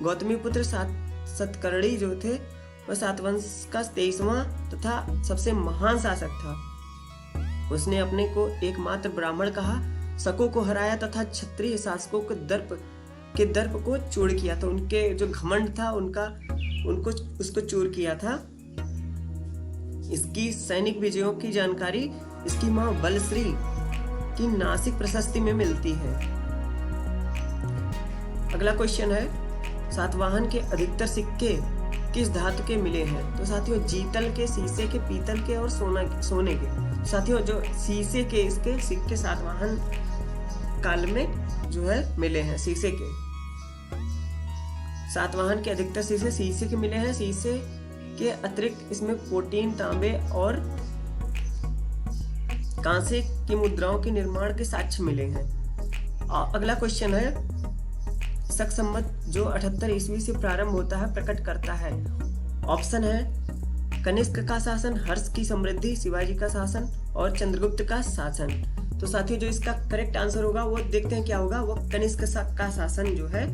गौतमी पुत्र सातकर्णी जो थे वह सातवंश का 23वां तथा सबसे महान शासक था। उसने अपने को एकमात्र ब्राह्मण कहा, शकों को हराया तथा क्षत्रिय शासकों के दर्प को चूर किया था। उनके जो घमंड था उसको चूर किया था। इसकी सैनिक विजयों की जानकारी इसकी मां बलश्री की नासिक प्रशस्ति में मिलती है। अगला क्वेश्चन है, सातवाहन के अधिकतर सिक्के किस धातु के मिले हैं? तो साथियों जीतल के, शीशे के, पीतल के और सोने के। साथियों जो शीशे के इसके सिक्के सातवाहन काल में जो है मिले हैं। शीशे के सातवाहन के अधिकतर शीशे के मिले हैं। शीशे के अतिरिक्त इसमें प्रोटीन, तांबे और कांसे की मुद्राओं के निर्माण के साक्ष्य मिले हैं। अगला क्वेश्चन है, शक संवत जो 78 ईस्वी से प्रारंभ होता है प्रकट करता है। ऑप्शन है कनिष्क का शासन, हर्ष की समृद्धि, शिवाजी का शासन और चंद्रगुप्त का शासन। तो साथियों जो इसका करेक्ट आंसर होगा वो देखते हैं क्या होगा। वो कनिष्क का शासन जो है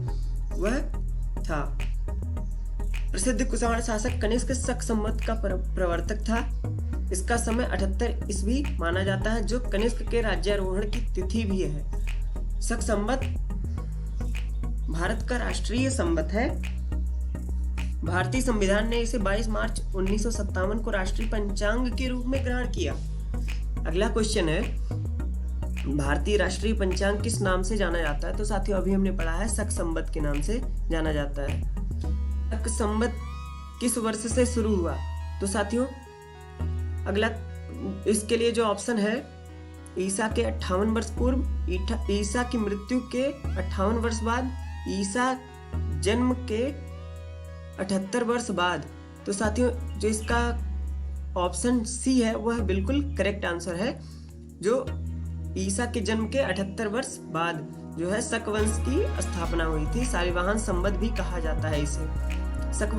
वह था। प्रसिद्ध कुषाण शासक कनिष्क शक संवत का प्रवर्तक था। इसका समय 78 ईस्वी माना जाता है जो कनिष्क के राज्यारोहण की तिथि भी है। शक संवत भारत का राष्ट्रीय संवत है। भारतीय संविधान ने इसे 22 मार्च 1957 को राष्ट्रीय पंचांग के रूप में ग्रहण किया। अगला क्वेश्चन है, भारतीय राष्ट्रीय पंचांग किस नाम से जाना जाता है? तो साथियों अभी हमने पढ़ा है शक संवत के नाम से जाना जाता है। शक संवत किस वर्ष से शुरू हुआ? तो साथियों अगला इसके लिए जो ऑप्शन है, ईसा के 58 वर्ष पूर्व, ईसा की मृत्यु के 58 वर्ष बाद, ईसा जन्म के 78 वर्ष बाद, तो साथियों जो इसका ऑप्शन सी है वह बिल्कुल करेक्ट आंसर है। जो ईसा के जन्म के 78 वर्ष बाद जो है शक वंश की स्थापना हुई थी। शालिवाहन संवत भी कहा जाता है इसे। शक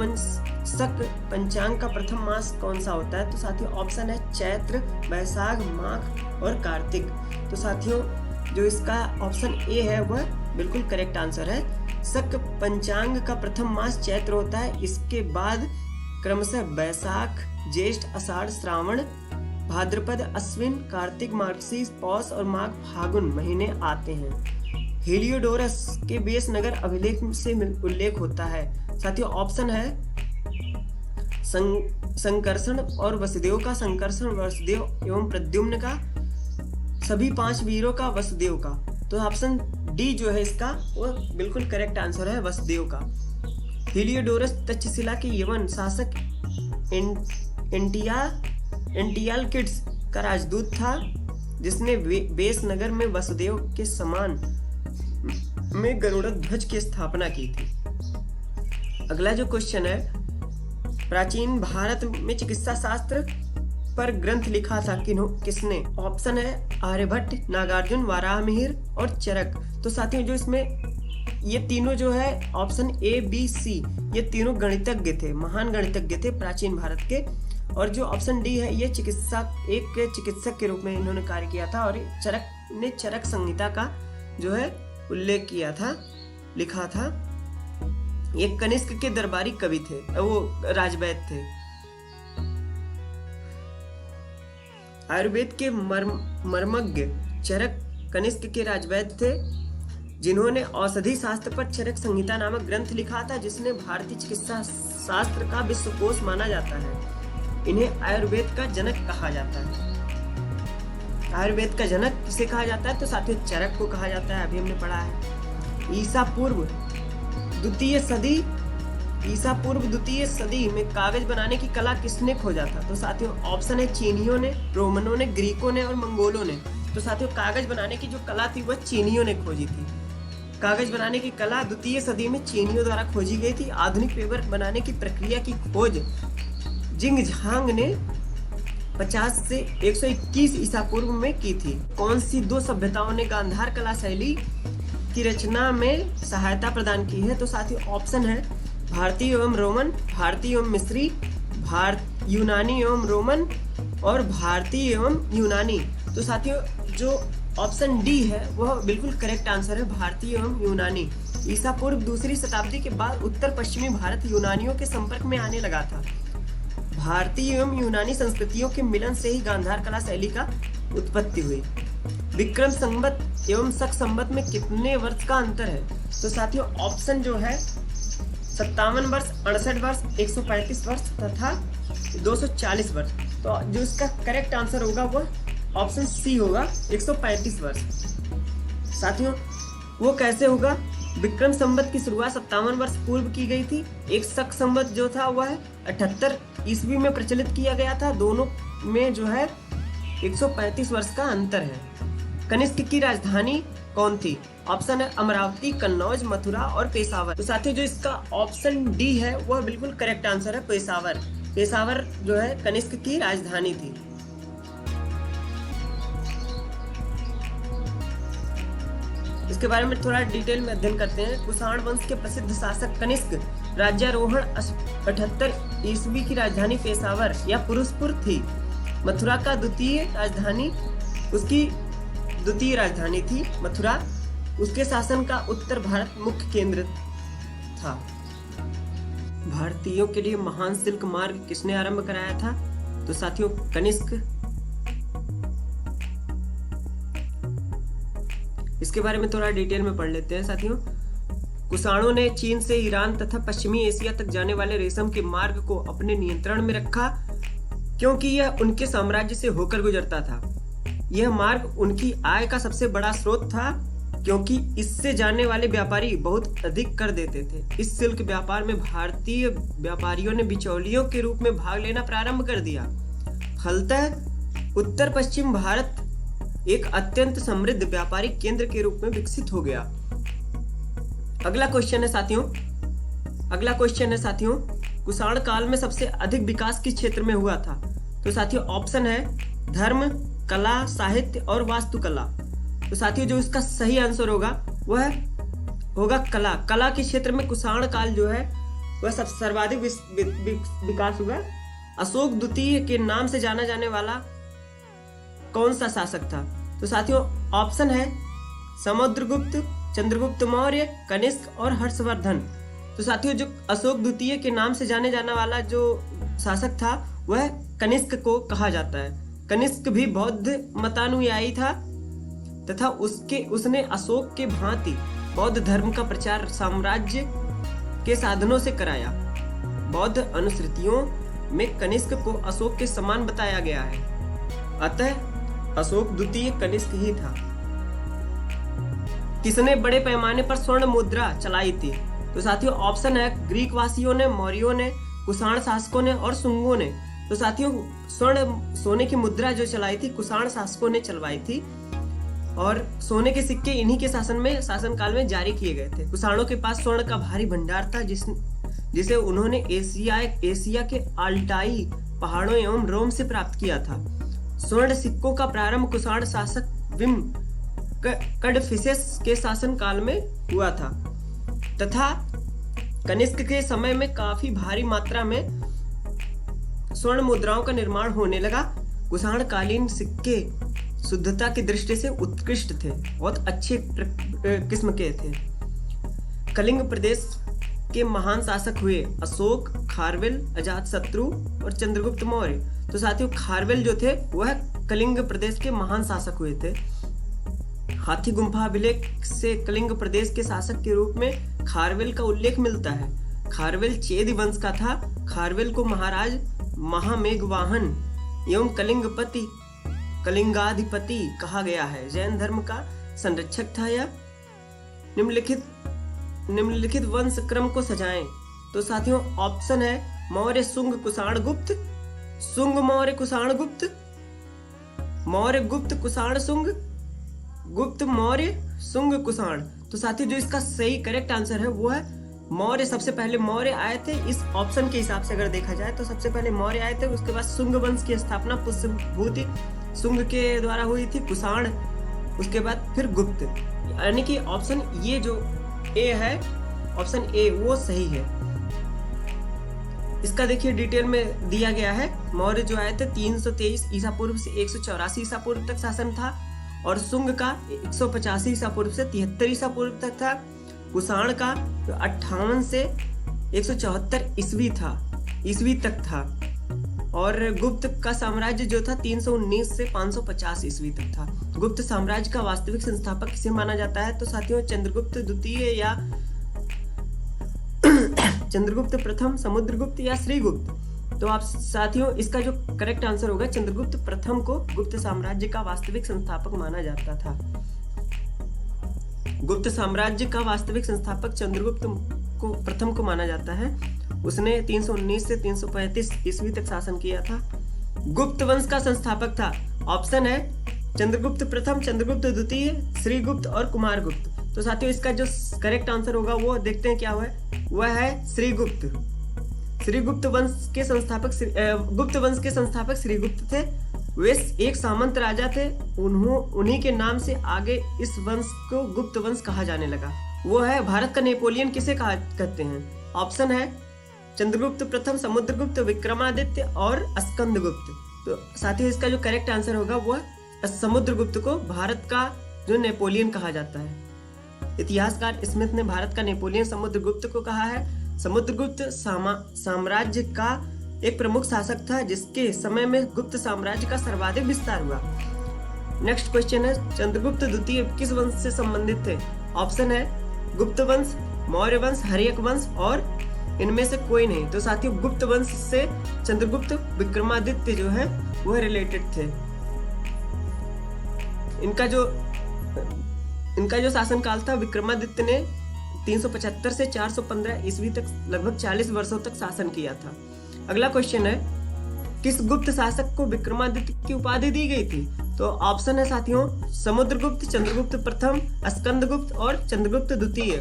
पंचांग का प्रथम मास कौन सा होता है? तो साथियों ऑप्शन है चैत्र, बैसाख, माघ और कार्तिक। तो साथियों जो इसका ऑप्शन ए है वह बिल्कुल करेक्ट आंसर है। शक पंचांग का प्रथम मास चैत्र होता है। इसके बाद क्रमशः बैसाख, ज्येष्ठ, आषाढ़, श्रावण, भाद्रपद, अश्विन, कार्तिक, मार्गशीर्ष, पौष और माघ, फागुन महीने आते हैं। हेलियोडोरस के बेस नगर अभिलेख से उल्लेख होता है। साथियों ऑप्शन है संकर्षण और वसुदेव का। संकर्षण वसुदेव एवं प्रद्युम्न का। सभी 5 वीरों का, वसुदेव का। तो ऑप्शन डी जो है इसका वो बिल्कुल करेक्ट आंसर है, वसुदेव का। हेलियोडोरस तक्षशिला के यवन शासक एंटियालकिड्स का राजदूत था, जिसने बेस नगर में वसुदेव के समान में गरुड़ ध्वज की स्थापना की थी। अगला जो क्वेश्चन है, प्राचीन भारत में चिकित्सा शास्त्र पर ग्रंथ लिखा था किसने? ऑप्शन है आर्यभट्ट, नागार्जुन, वाराहमिहिर और चरक। तो साथियों जो इसमें ये तीनों जो है ऑप्शन ए, बी, सी, ये तीनों गणितज्ञ थे, महान गणितज्ञ थे प्राचीन भारत के। और जो ऑप्शन डी है ये एक चिकित्सक के रूप में इन्होंने कार्य किया था। और चरक ने चरक संहिता का जो है उल्लेख किया था, लिखा था। ये कनिष्क के दरबारी कवि थे, वो राजवैद्य थे। आयुर्वेद के मर्मज्ञ चरक कनिष्क के राजवैद्य थे, जिन्होंने औषधि शास्त्र पर चरक संहिता नामक ग्रंथ लिखा था, जिसने भारतीय चिकित्सा शास्त्र का विश्वकोश माना जाता है। इन्हें आयुर्वेद का जनक कहा जाता है। आयुर्वेद का जनक किसे कहा जाता है? तो साथियों चरक को कहा जाता है, अभी हमने पढ़ा है। ईसा पूर्व द्वितीय सदी में कागज बनाने की कला किसने खोजा था? तो साथियों ऑप्शन है चीनियों ने, रोमनों ने, ग्रीकों ने और मंगोलों ने। तो साथियों कागज बनाने की जो कला थी वह चीनियों ने खोजी थी। कागज बनाने की कला द्वितीय सदी में चीनियों द्वारा खोजी गई थी। आधुनिक पेपर बनाने की प्रक्रिया की खोज जिंग झांग ने 50 से 121 ईसा पूर्व में की थी। कौन सी 2 सभ्यताओं ने गांधार कला शैली की रचना में सहायता प्रदान की है? तो साथियों ऑप्शन है भारतीय एवं रोमन, भारतीय एवं मिस्री, यूनानी एवं रोमन और भारतीय एवं यूनानी। तो साथियों जो ऑप्शन डी है वह बिल्कुल करेक्ट आंसर है, भारतीय एवं यूनानी। ईसा पूर्व 2री शताब्दी के बाद उत्तर पश्चिमी भारत यूनानियों के संपर्क में आने लगा था। भारतीय एवं यूनानी संस्कृतियों के मिलन से ही गांधार कला शैली का उत्पत्ति हुई। विक्रम संवत एवं शक संवत में कितने वर्ष का अंतर है? तो साथियों ऑप्शन जो है 57 वर्ष, 68 वर्ष, 135 वर्ष तथा 240 वर्ष। तो जो इसका करेक्ट आंसर होगा वह ऑप्शन सी होगा, 135 वर्ष। साथियों वो कैसे होगा? विक्रम संवत की शुरुआत 57 वर्ष पूर्व की गई थी। एक शक संवत जो था वह 78 ईस्वी में प्रचलित किया गया था। दोनों में जो है 135 वर्ष का अंतर है। कनिष्क की राजधानी कौन थी? ऑप्शन है अमरावती, कन्नौज, मथुरा और पेशावर। तो साथियों जो इसका ऑप्शन डी है वह बिल्कुल करेक्ट आंसर है, पेशावर। पेशावर जो है कनिष्क की राजधानी थी। इसके बारे में थोड़ा डिटेल में अध्ययन करते हैं। कुषाण वंश के प्रसिद्ध शासक कनिष्क राज्यारोहण 78 ईस्वी की राजधानी पेशावर या पुरुषपुर थी। मथुरा का द्वितीय राजधानी थी मथुरा। उसके शासन का उत्तर भारत मुख्य केंद्र था। भारतीयों के लिए महान सिल्क मार्ग किसने आरंभ कराया था? तो साथियों कनिष्क। इसके बारे में थोड़ा डिटेल में पढ़ लेते हैं साथियों। कुषाणों ने चीन से ईरान तथा पश्चिमी एशिया तक जाने वाले रेशम के मार्ग को अपने नियंत्रण में रखा, क्योंकि यह उनके साम्राज्य से होकर गुजरता था। यह मार्ग उनकी आय का सबसे बड़ा स्रोत था, क्योंकि इससे जाने वाले व्यापारी बहुत अधिक कर देते थे। इस सिल्क व्यापार में भारतीय व्यापारियों ने बिचौलियों के रूप में भाग लेना प्रारंभ कर दिया। फलतः उत्तर पश्चिम भारत एक अत्यंत समृद्ध व्यापारिक केंद्र के रूप में विकसित हो गया। अगला क्वेश्चन है साथियों कुषाण काल में सबसे अधिक विकास किस क्षेत्र में हुआ था? तो साथियों ऑप्शन है धर्म, कला, साहित्य और वास्तुकला। तो साथियों जो इसका सही आंसर होगा वह होगा कला। कला के क्षेत्र में कुषाण काल जो है वह सब सर्वाधिक विकास हुआ। अशोक द्वितीय के नाम से जाना जाने वाला कौन सा शासक था? तो साथियों ऑप्शन है समुद्रगुप्त, चंद्रगुप्त मौर्य, कनिष्क और हर्षवर्धन। तो साथियों जो अशोक द्वितीय के नाम से जाने जाने वाला जो शासक था वह कनिष्क को कहा जाता है। कनिष्क भी बौद्ध मतानुयायी था तथा उसने अशोक के भांति बौद्ध धर्म का प्रचार साम्राज्य के साधनों से कराया। बौद्ध अनुश्रुतियों में कनिष्क को अशोक के समान बताया गया है, अतः अशोक द्वितीय कनिष्क ही था। किसने बड़े पैमाने पर स्वर्ण मुद्रा चलाई थी? तो साथियों ऑप्शन है ग्रीक वासियों ने, मौर्यों ने, कुषाण शासकों ने और शुंगों ने। तो साथियों सोने की मुद्रा जो चलाई थी कुषाण शासकों ने चलवाई थी और सोने के सिक्के इन्हीं के शासनकाल में जारी किए गए थे। कुषाणों के पास स्वर्ण का भारी भंडार था जिसे उन्होंने एशिया के अल्टाई पहाड़ों एवं रोम से प्राप्त किया था। स्वर्ण सिक्कों का प्रारंभ कुषाण शासक विम कड़फिसेस के शासनकाल में हुआ था तथा कनिष्क के समय में काफी भारी मात्रा में स्वर्ण मुद्राओं का निर्माण होने लगा। कुषाण कालीन सिक्के शुद्धता की दृष्टि से उत्कृष्ट थे, बहुत अच्छे किस्म के थे। कलिंग प्रदेश के महान शासक हुए अशोक, खारवेल, अजातशत्रु और चंद्रगुप्त मौर्य। तो साथियों खारवेल जो थे वह कलिंग प्रदेश के महान शासक हुए थे। हाथी गुम्फा अभिलेख से कलिंग प्रदेश के शासक के रूप में खारवेल का उल्लेख मिलता है। खारवेल चेदी वंश का था। खारवेल को महाराज महामेघवाहन एवं कलिंगाधिपति कहा गया है। जैन धर्म का संरक्षक था यह। निम्नलिखित वंश क्रम को सजाएं। तो साथियों ऑप्शन है मौर्य, शुंग, कुषाण, गुप्त, शुंग, मौर्य, कुषाण, गुप्त, मौर्य, गुप्त, कुषाण, शुंग, गुप्त, मौर्य, शुंग, कुषाण। तो साथियों जो इसका सही करेक्ट आंसर है वो है मौर्य। सबसे पहले मौर्य आए थे। इस ऑप्शन के हिसाब से अगर देखा जाए तो सबसे पहले मौर्य आए थे, उसके बाद शुंग वंश की स्थापना पुष्यभूति शुंग के द्वारा हुई थी, कुषाण, उसके बाद फिर गुप्त। यानी कि ऑप्शन ये जो ए है, ऑप्शन ए वो सही है। इसका देखिए डिटेल में दिया गया है। मौर्य जो आए थे 323 ईसा पूर्व से 184 ईसा पूर्व तक शासन था और शुंग का 185 ईसा पूर्व से 73 ईसा पूर्व तक था। कुषाण का 58 से 174 ईस्वी तक था और गुप्त का साम्राज्य जो था 319 से 550 ईस्वी तक था। गुप्त साम्राज्य का वास्तविक संस्थापक किसे माना जाता है? तो साथियों चंद्रगुप्त द्वितीय या चंद्रगुप्त प्रथम, समुद्रगुप्त या श्रीगुप्त। तो आप साथियों इसका जो करेक्ट आंसर होगा चंद्रगुप्त प्रथम को गुप्त साम्राज्य का वास्तविक संस्थापक माना जाता था। गुप्त साम्राज्य का वास्तविक संस्थापक चंद्रगुप्त को प्रथम को माना जाता है। उसने 319 से 335 ईस्वी तक शासन किया था। गुप्त वंश का संस्थापक था। ऑप्शन है चंद्रगुप्त प्रथम, चंद्रगुप्त द्वितीय, श्रीगुप्त और कुमारगुप्त। तो साथियों इसका जो करेक्ट आंसर होगा वो देखते हैं क्या हुआ है, वह है श्रीगुप्त। श्रीगुप्त वंश के संस्थापक गुप्त वंश के संस्थापक श्रीगुप्त थे। वे एक सामंत राजा थे। उन्हीं के नाम से आगे इस वंश को गुप्त वंश कहा जाने लगा। वो है भारत का नेपोलियन किसे कहते हैं? ऑप्शन है चंद्रगुप्त प्रथम, समुद्रगुप्त, विक्रमादित्य और स्कंदगुप्त। तो साथियों इसका जो करेक्ट आंसर होगा वो समुद्रगुप्त को भारत का जो नेपोलियन कहा जाता है। इतिहासकार स्मिथ ने भारत का नेपोलियन समुद्रगुप्त को कहा है। समुद्रगुप्त साम्राज्य का एक प्रमुख शासक था जिसके समय में गुप्त साम्राज्य का सर्वाधिक विस्तार हुआ। नेक्स्ट क्वेश्चन है चंद्रगुप्त द्वितीय किस वंश से संबंधित थे? ऑप्शन है गुप्त वंश, मौर्य वंश, हर्यक वंश और इनमें से कोई नहीं। तो साथियों गुप्त वंश से चंद्रगुप्त विक्रमादित्य जो है वह रिलेटेड थे। इनका जो शासनकाल था विक्रमादित्य ने 375 से 415 ईस्वी तक लगभग 40 वर्षों तक शासन किया था। अगला क्वेश्चन है किस गुप्त शासक को विक्रमादित्य की उपाधि दी गई थी? तो ऑप्शन है साथियों समुद्रगुप्त, चंद्रगुप्त प्रथम, स्कंदगुप्त और चंद्रगुप्त द्वितीय।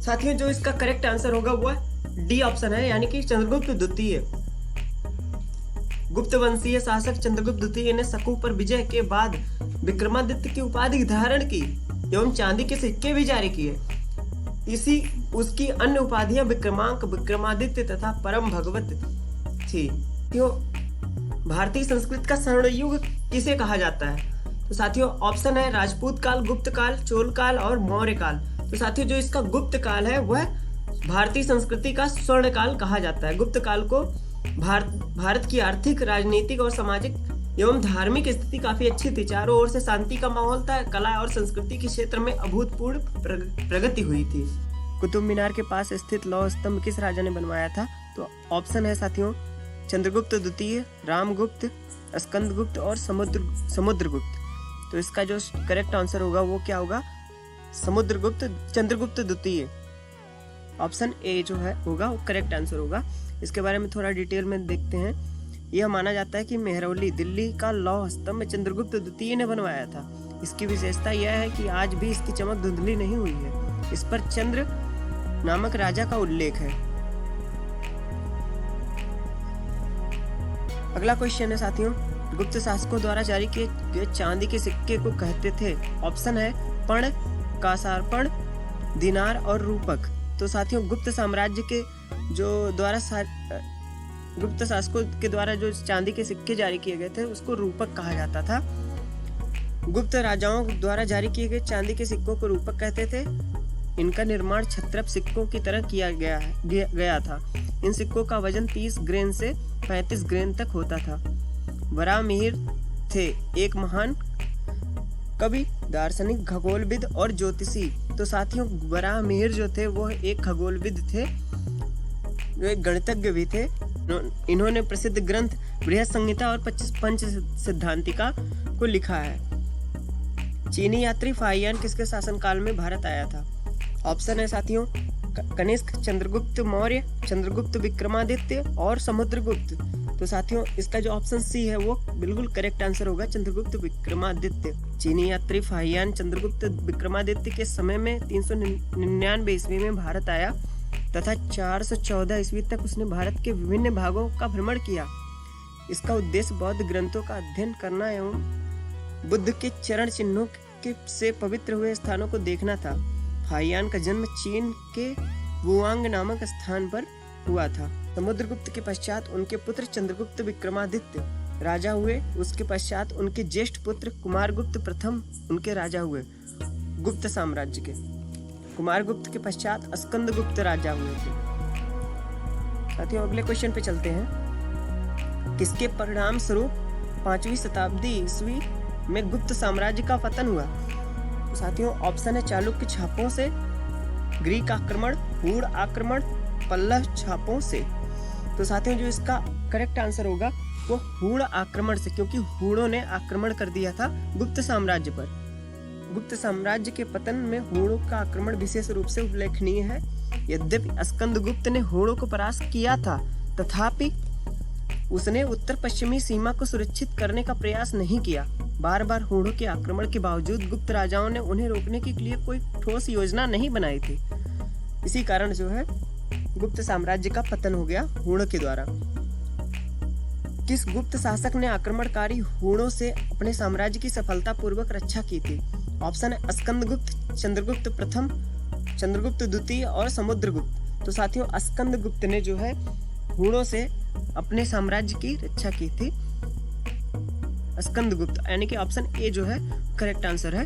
साथियों जो इसका करेक्ट आंसर होगा वो डी ऑप्शन है, यानी कि चंद्रगुप्त द्वितीय। गुप्त वंशीय शासक चंद्रगुप्त द्वितीय ने शकु पर विजय के बाद विक्रमादित्य की उपाधि धारण की एवं चांदी के सिक्के भी जारी किए। इसी उसकी अन्य उपाधियां विक्रमांक, विक्रमादित्य तथा परम भगवत थी। क्यों भारतीय संस्कृति का स्वर्ण युग किसे कहा जाता है? तो साथियों ऑप्शन है राजपूत काल, गुप्त काल, चोल काल और मौर्य काल। तो साथियों जो इसका गुप्त काल है वह भारतीय संस्कृति का स्वर्ण काल कहा जाता है। गुप्त काल को भारत की आर्थिक, राजनीतिक और सामाजिक एवं धार्मिक स्थिति काफी अच्छी थी। चारों ओर से शांति का माहौल था। कला और संस्कृति के क्षेत्र में अभूतपूर्व प्रगति हुई थी। कुतुब मीनार के पास स्थित लौह स्तंभ किस राजा ने बनवाया था? तो ऑप्शन है साथियों चंद्रगुप्त द्वितीय, रामगुप्त, स्कंदगुप्त और समुद्रगुप्त। तो इसका जो करेक्ट आंसर होगा वो क्या होगा? चंद्रगुप्त द्वितीय। ऑप्शन ए जो है होगा वो करेक्ट आंसर होगा। इसके बारे में थोड़ा डिटेल में देखते हैं। यह माना जाता है कि मेहरौली दिल्ली का लौह स्तंभ चंद्रगुप्त द्वितीय ने बनवाया था। इसकी विशेषता यह है कि आज भी इसकी चमक धुंधली नहीं हुई है। इस पर चंद्र नामक राजा का उल्लेख है। अगला क्वेश्चन है साथियों, गुप्त शासकों द्वारा जारी किए गए चांदी के सिक्के को कहते थे? ऑप्शन है पण, कासारपण, दिनार और रूपक। तो साथियों गुप्त साम्राज्य के गुप्त शासकों के द्वारा जो चांदी के सिक्के जारी किए गए थे उसको रूपक कहा जाता था। गुप्त राजाओं द्वारा जारी किए गए चांदी के सिक्कों को रूपक कहते थे। इनका निर्माण क्षत्रप सिक्कों की तरह किया गया था। इन सिक्कों का वजन 30 ग्रेन से 35 ग्रेन तक होता था। वराहमिहिर थे एक महान कवि, दार्शनिक, खगोलविद और ज्योतिषी। तो साथियों वराहमिहिर जो थे वो एक खगोलविद थे, जो एक गणितज्ञ भी थे। इन्होंने प्रसिद्ध ग्रंथ बृहत संहिता और पंच सिद्धांतिका को लिखा है। चीनी यात्री फाहियान किसके शासनकाल में भारत आया था? ऑप्शन है साथियों कनिष्क, चंद्रगुप्त मौर्य, चंद्रगुप्त विक्रमादित्य और समुद्रगुप्त। तो साथियों इसका जो ऑप्शन सी है वो बिल्कुल करेक्ट आंसर होगा, चंद्रगुप्त विक्रमादित्य। चीनी यात्री फाहियान चंद्रगुप्त विक्रमादित्य के समय में 399 ईस्वी में भारत आया तथा 414 ईस्वी तक उसने भारत के विभिन्न भागों का भ्रमण किया। इसका उद्देश्य बौद्ध ग्रंथों का अध्ययन करना एवं बुद्ध के चरण चिन्हों से पवित्र हुए स्थानों को देखना था। फाहियान का जन्म चीन के वुआंग नामक स्थान पर हुआ था। समुद्रगुप्त के पश्चात उनके पुत्र चंद्रगुप्त विक्रमादित्य राजा हुए। उसके पश्चात उनके ज्येष्ठ पुत्र कुमारगुप्त प्रथम उनके राजा हुए गुप्त साम्राज्य के। कुमारगुप्त के पश्चात स्कंदगुप्त राजा हुए थे। साथियों अगले क्वेश्चन पे चलते हैं। किसके परिणाम स्वरूप 5वीं शताब्दी ईस्वी में गुप्त साम्राज्य का पतन हुआ? तो साथियों ऑप्शन है चालुक्य छापों से, ग्रीक आक्रमण, हूण आक्रमण, पल्लव छापों से। तो साथियों जो इसका करेक्ट आंसर होगा वो हूण आक्रमण से, क्योंकि हूणों ने आक्रमण कर दिया था गुप्त साम्राज्य पर। गुप्त साम्राज्य के पतन में हूणों का आक्रमण विशेष रूप से उल्लेखनीय है। यद्यपि स्कंदगुप्त ने हूणों को परास्त किया था, तथापि उसने उत्तर पश्चिमी सीमा को सुरक्षित करने का प्रयास नहीं किया। बार बार हूणों के आक्रमण के बावजूद गुप्त राजाओं ने उन्हें रोकने के लिए कोई ठोस योजना नहीं बनाई थी। इसी कारण जो है गुप्त साम्राज्य का पतन हो गया हूणों के द्वारा। किस गुप्त शासक ने आक्रमणकारी हूणों से अपने साम्राज्य की सफलतापूर्वक रक्षा की थी? ऑप्शन है स्कंदगुप्त, चंद्रगुप्त प्रथम, चंद्रगुप्त द्वितीय और समुद्रगुप्त। तो साथियों स्कंदगुप्त ने जो है हूणों से अपने साम्राज्य की रक्षा की थी। स्कंदगुप्त यानी कि ऑप्शन ए जो है करेक्ट आंसर है।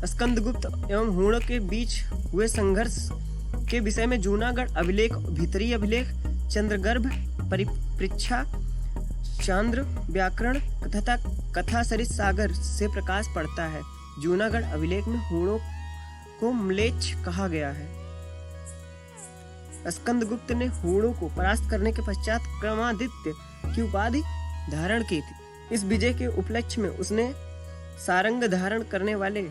स्कंदगुप्त एवं हूणों के बीच हुए संघर्ष के विषय में जूनागढ़ अभिलेख, भीतरी अभिलेख, चंद्रगर्भ परिप्रेक्षा, चांद्र व्याकरण तथा कथा सरित सागर से प्रकाश पड़ता है। जूनागढ़ अभिलेख में हूणों को म्लेच्छ कहा गया है। स्कंदगुप्त ने हूणों को परास्त करने के पश्चात क्रमादित्य की उपाधि धारण की थी। इस विजय के उपलक्ष्य में उसने सारंग धारण करने वाले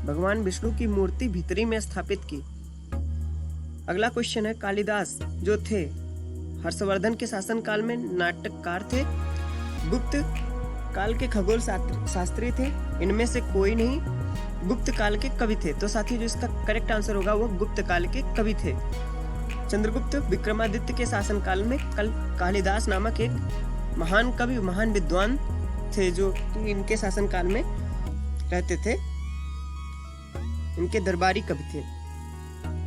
भगवान विष्णु की मूर्ति भीतरी में स्थापित की। अगला क्वेश्चन है कालिदास जो थे हर्षवर्धन के शासनकाल में नाटककार थे, गुप्त काल के खगोल शास्त्री थे, इनमें से कोई नहीं, गुप्त काल के कवि थे। तो साथियों जो इसका करेक्ट आंसर होगा वो गुप्त काल के कवि थे। चंद्रगुप्त विक्रमादित्य के शासनकाल में कालिदास नामक एक महान कवि, महान विद्वान थे जो इनके शासनकाल में रहते थे। इनके दरबारी कवि थे।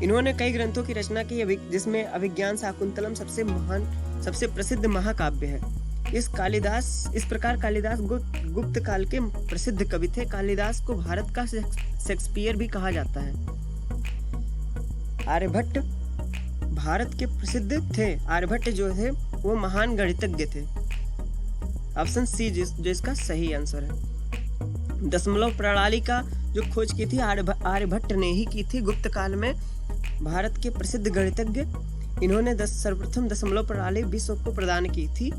इन्होंने कई ग्रंथों की रचना की, जिसमें अभिज्ञान शाकुंतलम सबसे प्रसिद्ध महाकाव्य है। इस प्रकार कालिदास गुप्त काल के प्रसिद्ध कवि थे। कालिदास को भारत का शेक्सपियर भी कहा जाता है। आर्यभट्ट भारत के प्रसिद्ध थे। आर्यभट्ट जो थे वो महान गणितज्ञ थे। ऑप्शन सी जो इसका सही आंसर है। दशमलव प्रणाली का जो खोज की थी आर्यभट्ट ने ही की थी। गुप्त काल में भारत के प्रसिद्ध गणितज्ञ, इन्होंने सर्वप्रथम दशमलव प्रणाली विश्व को प्रदान की थी।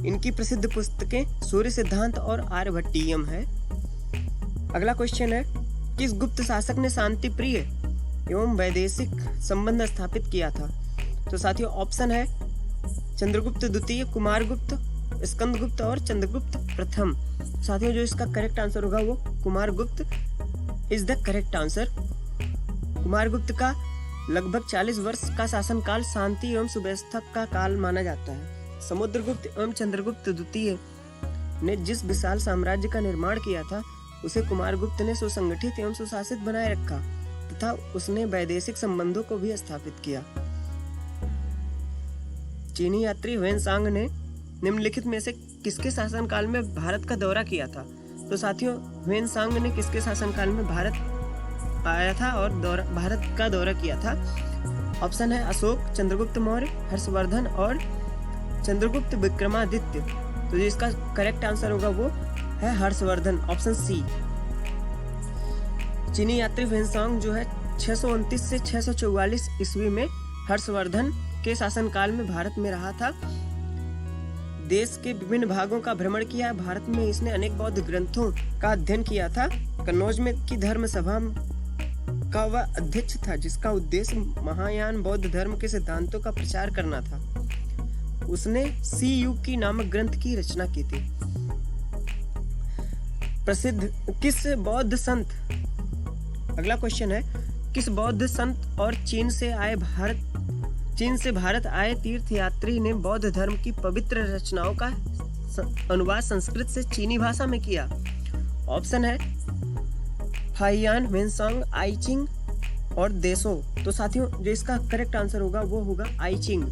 इनकी प्रसिद्ध पुस्तकें सूर्य सिद्धांत और आर्यभट्टीयम है। अगला क्वेश्चन है, किस गुप्त शासक ने शांति प्रिय एवं वैदेशिक संबंध स्थापित किया था? तो साथियों ऑप्शन है चंद्रगुप्त द्वितीय, कुमारगुप्त, स्कंदगुप्त और चंद्रगुप्त प्रथम। साथियों जो इसका करेक्ट आंसर होगा वो Kumaragupta is the correct answer. Kumaragupta का लगभग 40 वर्ष का शासनकाल शांति एवं सुव्यवस्था का काल माना जाता है। समुद्रगुप्त एवं चंद्रगुप्त द्वितीय ने जिस विशाल साम्राज्य का निर्माण किया था उसे कुमारगुप्त ने सुसंगठित एवं सुशासित बनाए रखा तथा उसने वैदेशिक संबंधों को भी स्थापित किया। चीनी यात्री ह्वेनसांग ने निम्नलिखित में से किसके शासनकाल में भारत का दौरा किया था? तो साथियों ह्वेनसांग ने किसके शासनकाल में भारत आया था और भारत का दौरा किया था? ऑप्शन है अशोक, चंद्रगुप्त मौर्य, हर्षवर्धन और चंद्रगुप्त विक्रमादित्य। तो जो इसका करेक्ट आंसर होगा वो है हर्षवर्धन, ऑप्शन सी। चीनी यात्री ह्वेनसांग जो है 629 से 644 ईस्वी में हर्षवर्धन के शासनकाल में भारत में रहा था। देश के विभिन्न भागों का भ्रमण किया। भारत में इसने अनेक बौद्ध ग्रंथों का अध्ययन किया था। कन्नौज में की धर्म सभा का वह अध्यक्ष था, जिसका उद्देश्य महायान बौद्ध धर्म के सिद्धांतों का प्रचार करना था। उसने सीयू की नामक ग्रंथ की रचना की थी। प्रसिद्ध किस बौद्ध संत, अगला क्वेश्चन है, किस बौद्ध संत और चीन से भारत आए तीर्थयात्री ने बौद्ध धर्म की पवित्र रचनाओं का अनुवाद संस्कृत से चीनी भाषा में किया? ऑप्शन है फाहियान, ह्वेनसांग, आई चिंग और देशो। तो साथियों जो इसका करेक्ट आंसर होगा वो होगा आई चिंग।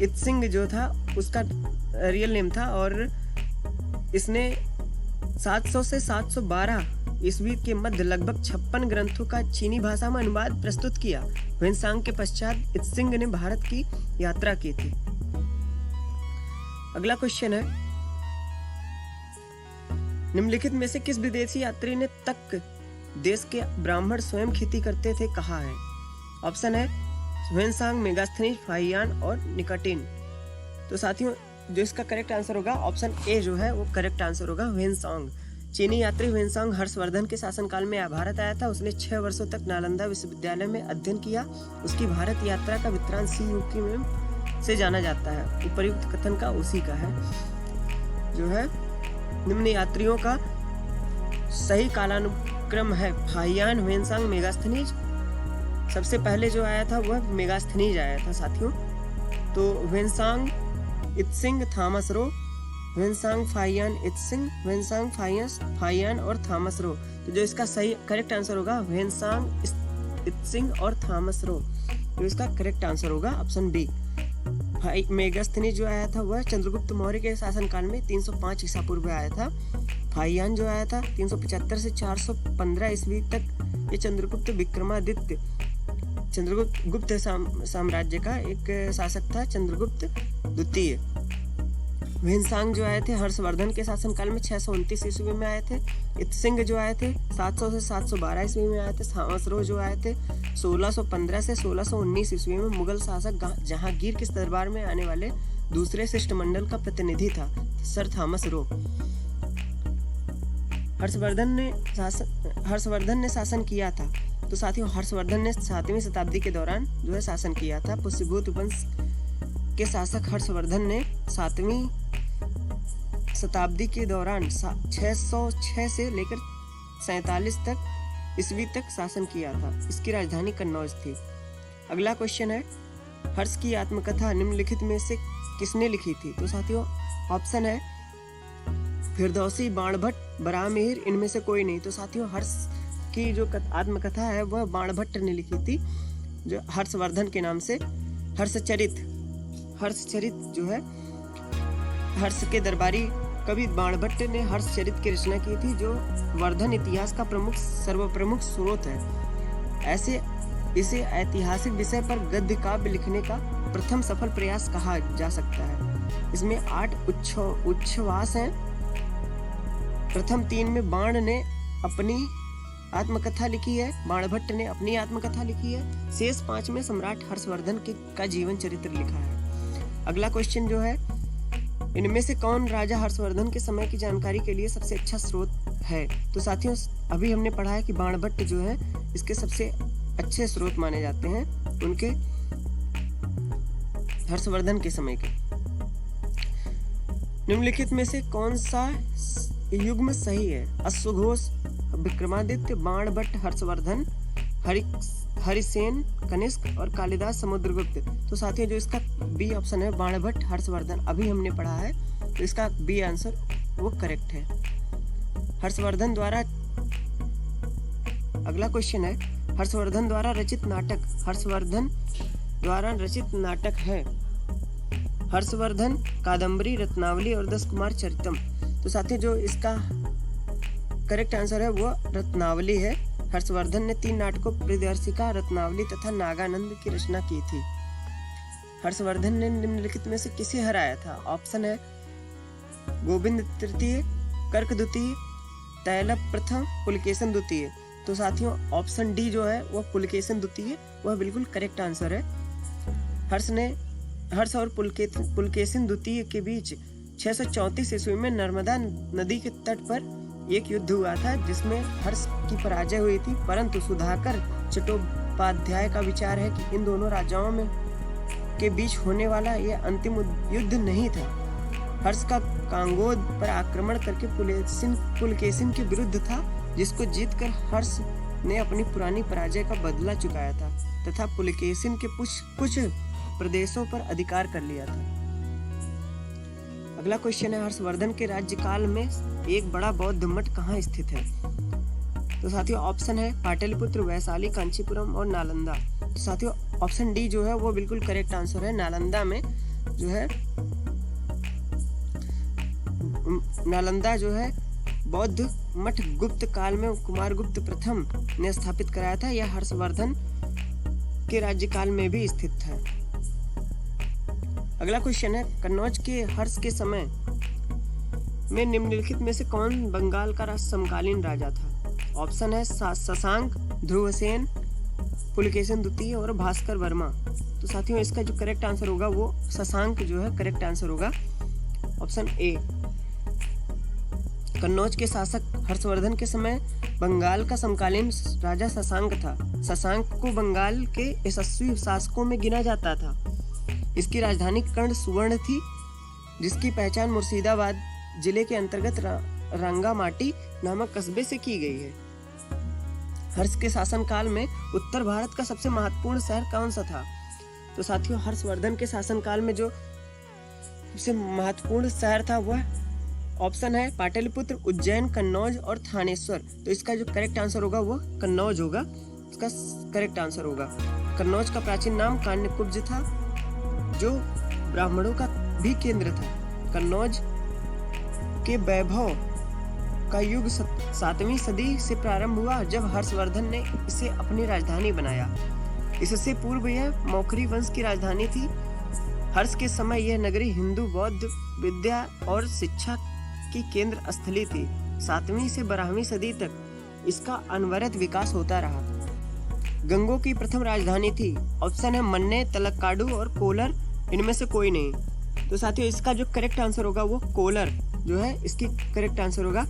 इत्सिंग जो था उसका रियल नेम था और इसने 700 से 712 ईस्वी के मध्य लगभग 56 ग्रंथों का चीनी भाषा में अनुवाद प्रस्तुत किया। ह्वेनसांग के पश्चात इत्सिंग ने भारत की यात्रा की थी। अगला क्वेश्चन है, निम्नलिखित में से किस विदेशी यात्री ने तक देश के ब्राह्मण स्वयं खेती करते थे कहा है? ऑप्शन है ह्वेनसांग, मेगास्थनीज, फाहियान और निकटिन। तो साथियों जो इसका करेक्ट आंसर होगा ऑप्शन ए जो है वो करेक्ट आंसर होगा, ह्वेनसांग। चीनी यात्री ह्वेनसांग हर्षवर्धन के शासनकाल में भारत आया था। उसने 6 वर्षों तक नालंदा विश्वविद्यालय में अध्ययन किया। उसकी भारत यात्रा का वृत्तांत सीयूकी में से जाना जाता है। उपर्युक्त कथन का उसी का है। जो है निम्न यात्रियों का सही कालानुक्रम है फाहियान, ह्वेनसांग, मेगास्थनीज। सबसे पहले जो आया था वह मेगास्थनीज आया था साथियों। तो Hiuen Tsang, Itsing, Thomas Roe, Hiuen Tsang, Fahien, Itsing, Hiuen Tsang, Fahien और थॉमस रो। तो जो इसका सही करेक्ट आंसर होगा ह्वेनसांग, इत्सिंग और थॉमस रो। तो इसका करेक्ट आंसर होगा ऑप्शन बी। मेगास्थनीज जो आया था वह चंद्रगुप्त मौर्य के शासनकाल में 305 ईसा पूर्व आया था। फाहियान जो आया था 375 से 415 ईस्वी तक। ये चंद्रगुप्त विक्रमादित्य गुप्त साम्राज्य का एक शासक था, चंद्रगुप्त द्वितीय। ह्वेनसांग जो आए थे हर्षवर्धन के शासनकाल में 629 ईस्वी में आए थे। इत्सिंग जो आए थे 700 से 712 ईस्वी में आए थे। थॉमस रो जो आए थे 1615 से 1619 ईस्वी में मुगल शासक जहांगीर के दरबार में आने वाले दूसरे शिष्टमंडल का प्रतिनिधि था सर थॉमस रो। हर्षवर्धन ने शासन किया था। तो साथियों हर्षवर्धन ने 7वीं शताब्दी के दौरान जो है शासन किया था। पुष्यभूत वंश के शासक हर्षवर्धन ने 7वीं शताब्दी के दौरान 606 से लेकर 47 तक ईस्वी तक शासन किया था। इसकी राजधानी कन्नौज थी। अगला क्वेश्चन है, हर्ष की आत्मकथा निम्नलिखित में से किसने लिखी थी? तो साथियों ऑप्शन है फिरदौसी, बाणभट्ट, बराहमिहिर, इनमें से कोई नहीं। तो साथियों हर्ष की जो आत्मकथा है वह बाणभट्ट ने लिखी थी, जो हर्षवर्धन के नाम से। हर्षचरित जो है हर्ष के दरबारी कवि बाणभट्ट ने हर्षचरित की रचना की थी, जो वर्धन इतिहास का सर्वप्रमुख स्रोत है। इसे ऐतिहासिक विषय पर गद्य काव्य लिखने का प्रथम सफल प्रयास कहा जा सकता है। इसमें 8 उच्छ्वास हैं। प्रथम 3 में बाण ने अपनी आत्मकथा लिखी है, बाणभट्ट ने अपनी आत्मकथा लिखी है। शेष 5 में सम्राट हर्षवर्धन का जीवन चरित्र लिखा है। अगला क्वेश्चन जो है, इनमें से कौन राजा हर्षवर्धन के समय की जानकारी के लिए सबसे अच्छा स्रोत है? तो साथियों अभी हमने पढ़ा है कि बाणभट्ट जो है इसके सबसे अच्छे स्रोत माने जाते हैं, उनके हर्षवर्धन के समय के। निम्नलिखित में से कौन सा युग्म सही है? अश्वघोष, विक्रमादित्य, बाणभट्ट, हर्षवर्धन, हरिसेन, कनिष्क और कालिदास समुद्रगुप्त। तो साथियों जो इसका बी ऑप्शन है बाणभट्ट हर्षवर्धन, अभी हमने पढ़ा है, तो इसका बी आंसर वो करेक्ट है। हर्षवर्धन द्वारा, अगला क्वेश्चन है, हर्षवर्धन द्वारा रचित नाटक है हर्षवर्धन, कादम्बरी, रत्नावली और 10 कुमार चरितम। तो साथियों जो इसका करेक्ट आंसर है वो रत्नावली है। हर्षवर्धन ने 3 नाटकों प्रियदर्शिका, रत्नावली तथा नागानंद की रचना की थी। हर्षवर्धन ने निम्नलिखित में से किसे हराया था? ऑप्शन है गोविंद तृतीय, कर्क द्वितीय, तैलप प्रथम, पुलकेशन द्वितीय। तो साथियों ऑप्शन डी जो है वो पुलकेशन द्वितीय, वह बिल्कुल करेक्ट आंसर है। हर्ष और पुलकेशन द्वितीय के बीच 634 ईस्वी में नर्मदा नदी के तट पर एक युद्ध हुआ था, जिसमें हर्ष की पराजय हुई थी, परंतु सुधाकर चट्टोपाध्याय का विचार है कि इन दोनों राजाओं में के बीच होने वाला यह अंतिम युद्ध नहीं था। हर्ष का कांगोद पर आक्रमण करके पुलकेशिन के विरुद्ध था, जिसको जीतकर हर्ष ने अपनी पुरानी पराजय का बदला चुकाया था तथा पुलकेशिन के कुछ प्रदेशों पर अधिकार कर लिया था। अगला क्वेश्चन है, हर्षवर्धन के राज्यकाल में एक बड़ा बौद्ध मठ कहाँ स्थित है? तो साथियों ऑप्शन है पाटलिपुत्र, वैशाली, कांचीपुरम और नालंदा। तो साथियों ऑप्शन डी जो है वो बिल्कुल करेक्ट आंसर है। नालंदा जो है बौद्ध मठ गुप्त काल में कुमारगुप्त प्रथम ने स्थापित कराया था। यह हर्षवर्धन के राज्यकाल में भी स्थित है। अगला क्वेश्चन है, कन्नौज के हर्ष के समय में निम्नलिखित में से कौन बंगाल का समकालीन राजा था? ऑप्शन है शशांक, ध्रुवसेन, पुलकेशिन द्वितीय और भास्कर वर्मा। तो साथियों इसका जो करेक्ट आंसर होगा वो शशांक जो है करेक्ट आंसर होगा, ऑप्शन ए। कन्नौज के शासक हर्षवर्धन के समय बंगाल का समकालीन राजा शशांक था। शशांक को बंगाल के यशस्वी शासकों में गिना जाता था। इसकी राजधानी कर्ण सुवर्ण थी, जिसकी पहचान मुर्शिदाबाद जिले के अंतर्गत रंगामाटी नामक कस्बे से की गई है। हर्ष के शासनकाल में उत्तर भारत का सबसे महत्वपूर्ण शहर कौन सा था? तो साथियों हर्षवर्धन के शासनकाल में जो सबसे महत्वपूर्ण शहर था वह ऑप्शन है पाटलिपुत्र, उज्जैन, कन्नौज और थानेश्वर। तो इसका जो करेक्ट आंसर होगा वो कन्नौज होगा, इसका करेक्ट आंसर होगा। कन्नौज का प्राचीन नाम कान्यकुब्ज था, जो ब्राह्मणों का भी केंद्र था। कन्नौज के वैभव का युग 7वीं सदी से प्रारंभ हुआ, जब हर्षवर्धन ने इसे अपनी राजधानी बनाया। इससे पूर्व यह मौखरी वंश की राजधानी थी। हर्ष के समय यह नगरी हिंदू, बौद्ध विद्या और शिक्षा की केंद्र स्थली थी। 7वीं से 12वीं सदी तक इसका अनवरत विकास होता रहा। गंगों की प्रथम राजधानी थी। ऑप्शन है मन्ने, तलक्काडू और कोलर, इनमें से कोई नहीं। तो साथियों इसका जो करेक्ट आंसर होगा वो कोलर जो है इसकी करेक्ट आंसर होगा।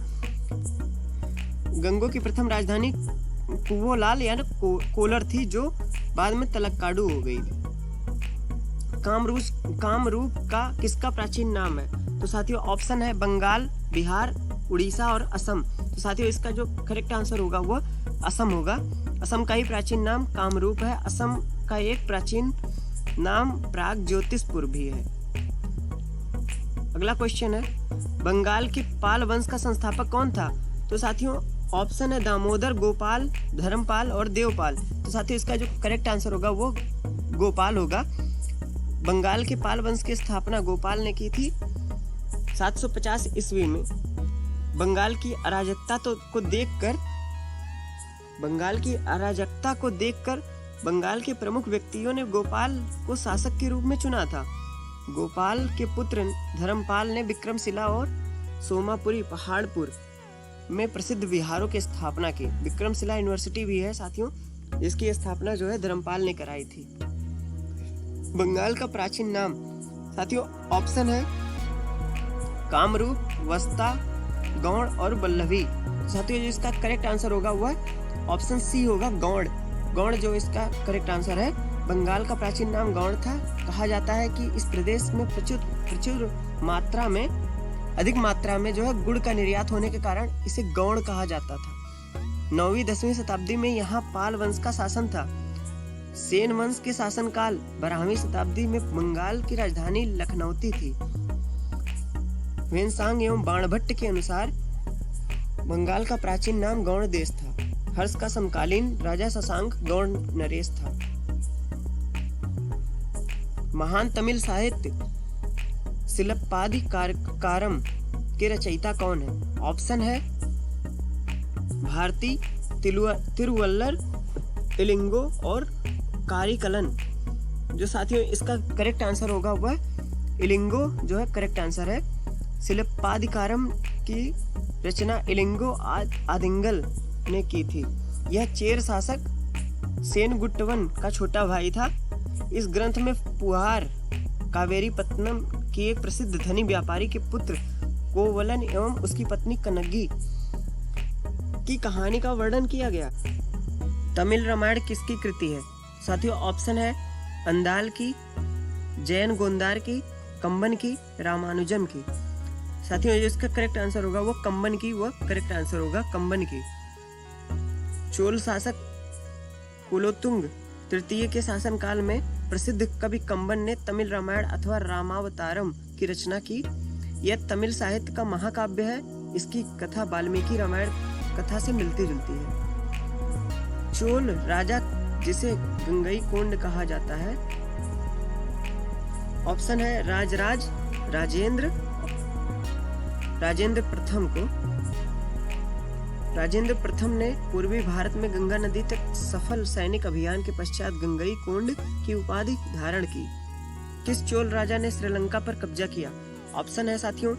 गंगों की प्रथम राजधानी कुवोलाल या कोलर थी, जो बाद में तलक्काडू हो गई। कामरूप का किसका प्राचीन नाम है? तो साथियों ऑप्शन है बंगाल, बिहार, उड़ीसा और असम। तो साथियों इसका जो करेक्ट आंसर होगा वो असम होगा। असम का ही प्राचीन नाम कामरूप है। असम का एक प्राचीन नाम प्रागज्योतिषपुर भी है। अगला क्वेश्चन है, बंगाल के पाल वंश का संस्थापक कौन था? तो साथियों ऑप्शन है दामोदर, गोपाल, धर्मपाल और देवपाल। तो साथियों इसका जो करेक्ट आंसर होगा वो गोपाल होगा। बंगाल के पाल वंश की स्थापना गोपाल ने की थी 750 ईस्वी में। बंगाल की अराजकता को देखकर बंगाल के प्रमुख व्यक्तियों ने गोपाल को शासक के रूप में चुना था। गोपाल के पुत्र धर्मपाल ने विक्रमशिला और सोमापुरी पहाड़पुर में प्रसिद्ध विहारों की स्थापना की। विक्रमशिला यूनिवर्सिटी भी है साथियों, जिसकी स्थापना जो है धर्मपाल ने कराई थी। बंगाल का प्राचीन नाम साथियों ऑप्शन है कामरूप, वस्ता, गौड़ और वल्लभी। साथियों जो इसका करेक्ट आंसर होगा वह ऑप्शन सी होगा गौड़। गौड़ जो इसका करेक्ट आंसर है। बंगाल का प्राचीन नाम गौड़ था। कहा जाता है कि इस प्रदेश में अधिक मात्रा में जो है गुड़ का निर्यात होने के कारण इसे गौड़ कहा जाता था। 9वीं-10वीं शताब्दी में यहाँ पाल वंश का शासन था। सेन वंश के शासनकाल 12वीं शताब्दी में बंगाल की राजधानी लखनऊती थी। वेनसांग एवं बाणभट्ट के अनुसार बंगाल का प्राचीन नाम गौड़ देश था। हर्ष का समकालीन राजा शशांक गौड़ नरेश था। महान तमिल साहित्य शिलप्पाधिकारम के रचयिता कौन है? ऑप्शन है भारती, तिरुवल्लर, इलिंगो और कारिकलन। जो साथियों इसका करेक्ट आंसर होगा वह इलिंगो जो है करेक्ट आंसर है। शिलप्पाधिकारम की रचना इलिंगो आदिंगल ने की थी। यह चेर शासक सेनगुट्टवन का छोटा भाई था। इस ग्रंथ में पुहार कावेरीपत्तनम के एक प्रसिद्ध धनी व्यापारी के पुत्र कोवलन एवं उसकी पत्नी कनग्गी की कहानी का वर्णन किया गया। तमिल रामायण किसकी कृति है? साथियों ऑप्शन है अंदाल की, जैन गोंदार की, कंबन की, रामानुजम की। साथियों जो इसका करेक्ट आंसर होगा वो कंबन की, वह करेक्ट आंसर होगा कंबन की। चोल शासक कुलोत्तुंग तृतीय के शासनकाल में प्रसिद्ध कवि कंबन ने तमिल रामायण अथवा रामावतारम की रचना की। यह तमिल साहित्य का महाकाव्य है। इसकी कथा वाल्मीकि रामायण कथा से मिलती जुलती है। चोल राजा जिसे गंगईकोंड कहा जाता है, ऑप्शन है राजेंद्र प्रथम को। राजेंद्र प्रथम ने पूर्वी भारत में गंगा नदी तक सफल सैनिक अभियान के पश्चात गंगईकोंड की उपाधि धारण की। किस चोल राजा ने श्रीलंका पर कब्जा किया? ऑप्शन है साथियों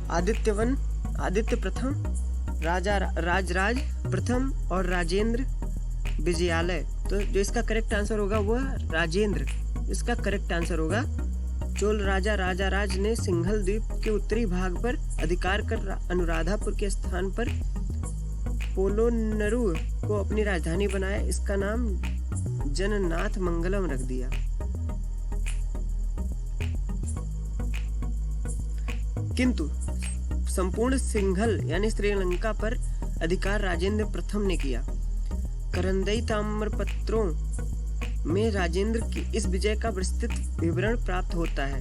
आदित्य प्रथम, राजराज प्रथम और राजेंद्र विजयालय। तो जो इसका करेक्ट आंसर होगा वह राजेंद्र इसका करेक्ट आंसर होगा। चोल राजा राजाराज ने सिंघल द्वीप के उत्तरी भाग पर अधिकार कर अनुराधापुर के स्थान पर पोलोनरू को अपनी राजधानी बनाया। इसका नाम जननाथ मंगलम रख दिया। किंतु संपूर्ण सिंघल यानी श्रीलंका पर अधिकार राजेंद्र प्रथम ने किया। करंदई ताम्रपत्रों में राजेंद्र की इस विजय का विस्तृत विवरण प्राप्त होता है।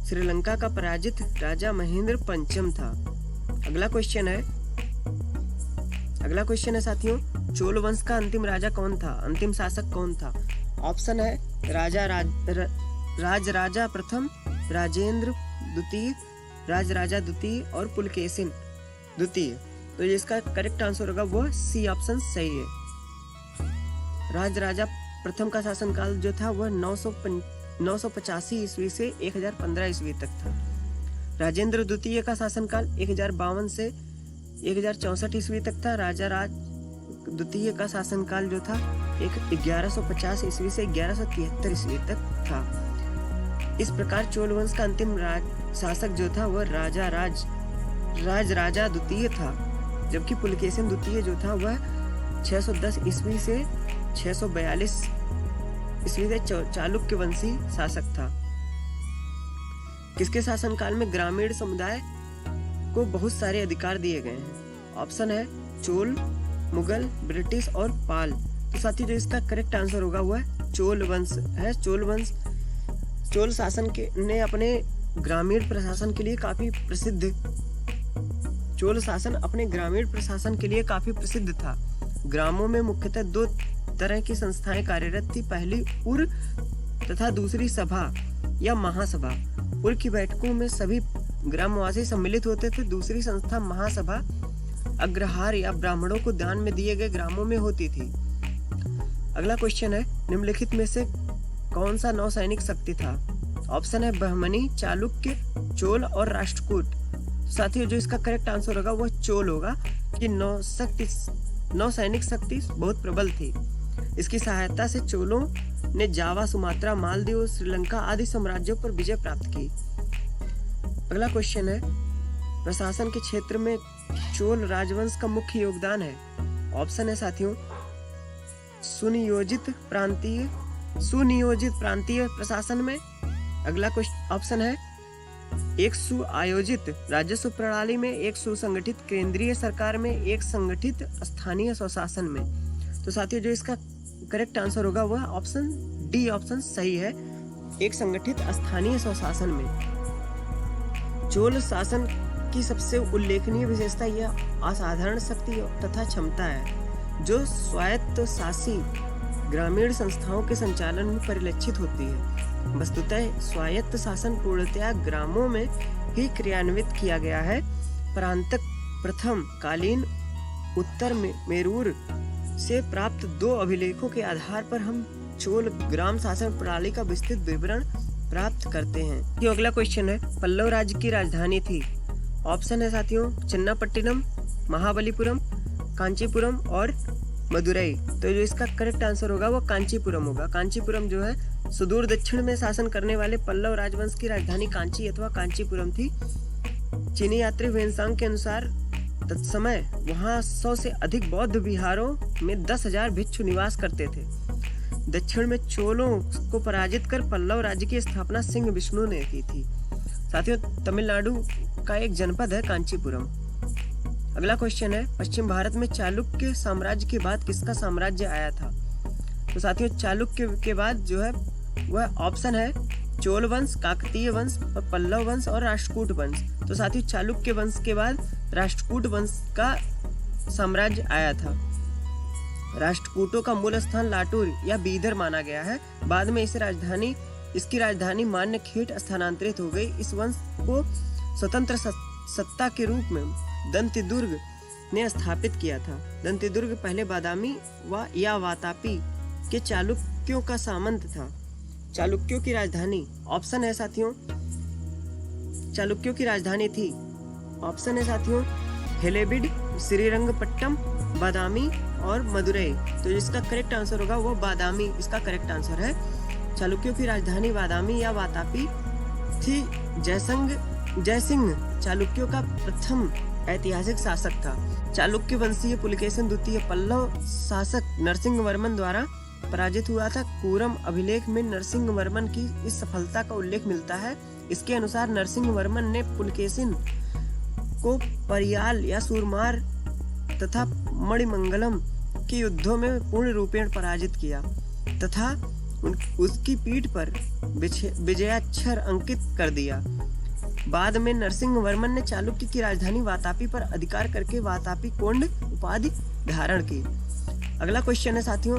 श्रीलंका का पराजित राजा महेंद्र पंचम था। अगला क्वेश्चन है साथियों, चोल वंश का अंतिम राजा कौन था? अंतिम शासक कौन था? ऑप्शन है राजराजा प्रथम, राजेंद्र द्वितीय, राजराजा द्वितीय और पुलकेशिन द्वितीय। तो इसका करेक्ट आंसर होगा वो सी ऑप्शन सही है। राजराजा प्रथम का शासनकाल जो था वह 985 ईस्वी से 1015 ईस्वी तक था। राजेंद्र द्वितीय का शासनकाल 1052 से 1064 ईस्वी तक था। राजाराज द्वितीय का शासनकाल जो था 1150 ईस्वी से 1173 ईस्वी तक था। इस प्रकार चोल वंश का अंतिम शासक जो था वह राजराजा द्वितीय था, जबकि पुलकेशिन द्वितीय जो था वह 610 ईस्वी से 642 ईस्वी से चालुक्य वंशी शासक था। किसके शासनकाल में ग्रामीण समुदाय को बहुत सारे अधिकार दिए गए हैं? ऑप्शन है चोल, मुगल, ब्रिटिश और पाल। तो साथी जो इसका करेक्ट आंसर होगा वह चोल वंश है। चोल शासन के ने अपने ग्रामीण प्रशासन के लिए काफी प्रसिद्ध था। ग्रामों में मुख्यतः 2 तरह की संस्थाएं कार्यरत थी। पहली उर तथा दूसरी सभा या महासभा। उर की बैठकों में सभी ग्रामवासी सम्मिलित होते थे। दूसरी संस्था महासभा अग्रहार या ब्राह्मणों को दान में दिए गए ग्रामों में होती थी। अगला क्वेश्चन है, निम्नलिखित में से कौन सा नौसैनिक शक्ति था? ऑप्शन है बहमनी, चालुक्य, चोल और राष्ट्रकूट। साथियों, जो इसका करेक्ट आंसर होगा वो चोल होगा कि नौसैनिक शक्ति बहुत प्रबल थी। इसकी सहायता से चोलों ने जावा, सुमात्रा, मालदीव, श्रीलंका आदि साम्राज्यों पर विजय प्राप्त की। अगला क्वेश्चन है, प्रशासन के क्षेत्र में चोल राजवंश का मुख्य योगदान है। ऑप्शन है साथियों सुनियोजित प्रांतीय प्रशासन में। अगला क्वेश्चन ऑप्शन है एक सुआयोजित राजस्व प्रणाली में, एक सुसंगठित केंद्रीय सरकार में, एक संगठित स्थानीय स्वशासन में। तो साथियों, जो इसका करेक्ट आंसर होगा वह ऑप्शन डी ऑप्शन सही है, एक संगठित स्थानीय स्वशासन में। चोल शासन की सबसे उल्लेखनीय विशेषता यह असाधारण शक्ति तथा क्षमता है, जो स्वायत्त शासी ग्रामीण संस्थाओं के संचालन में परिलक्षित होती है। वस्तुतः स्वायत्त शासन पूर्णतया ग्रामों में ही क्रियान्वित किया गया है। परांतक प्रथम कालीन उत्तर मेरूर से प्राप्त 2 अभिलेखों के आधार पर हम चोल ग्राम शासन प्रणाली का विस्तृत विवरण प्राप्त करते हैं। ये अगला क्वेश्चन है, पल्लव राज्य की राजधानी थी। ऑप्शन है साथियों चन्नापट्टिनम, महाबलीपुरम, कांचीपुरम और मदुरई। तो जो इसका करेक्ट आंसर होगा वो कांचीपुरम होगा। कांचीपुरम जो है सुदूर दक्षिण में शासन करने वाले पल्लव राजवंश की राजधानी कांची अथवा कांचीपुरम थी। चीनी यात्री वेनसांग के अनुसार तत्समय वहां 100 से अधिक बौद्ध विहारों में 10,000 भिक्षु निवास करते थे। दक्षिण में चोलों को पराजित कर पल्लव राज्य की स्थापना सिंह विष्णु ने की थी। साथियों, तमिलनाडु का एक जनपद है कांचीपुरम। अगला क्वेश्चन है, पश्चिम भारत में चालुक्य साम्राज्य के बाद किसका साम्राज्य आया था? तो साथियों, चालुक्य के बाद जो है वह ऑप्शन है चोल वंश, काकतीय वंश और पल्लव वंश और राष्ट्रकूट वंश। तो साथियों, चालुक्य वंश के बाद राष्ट्रकूट वंश का साम्राज्य आया था। राष्ट्रकूटों का मूल स्थान लाटूर या बीदर माना गया है। बाद में इसकी राजधानी मान्यखेट स्थानांतरित हो गई। इस वंश को स्वतंत्र सत्ता के रूप में दंतिदुर्ग ने स्थापित किया था। दंतिदुर्ग पहले बादामी या वातापी के चालुक्यों का सामंत था। चालुक्यों की राजधानी ऑप्शन है साथियों, चालुक्यों की राजधानी थी। ऑप्शन है साथियों हेलेबिड, श्रीरंगपट्टम, बादामी और मदुरई। तो इसका करेक्ट आंसर होगा वो बादामी, इसका करेक्ट आंसर है। चालुक्यों की राजधानी बादामी या वातापी थी। जयसिंह चालुक्यों का प्रथम ऐतिहासिक शासक था। चालुक्य वंशीय पुलकेशिन द्वितीय पल्लव शासक नरसिंह वर्मन द्वारा पराजित हुआ था। कूरम अभिलेख में नरसिंह वर्मन की इस सफलता का उल्लेख मिलता है। इसके अनुसार नरसिंह वर्मन ने पुलकेशिन को परियाल या सूरमार तथा मणिमंगलम के युद्धों में पूर्ण रूपेण पराजित किया तथा उसकी पीठ पर विजयाक्षर अंकित कर दिया। बाद में नरसिंह वर्मन ने चालुक्य की राजधानी वातापी पर अधिकार करके वातापी कोंड उपाधि धारण की। अगला क्वेश्चन है साथियों,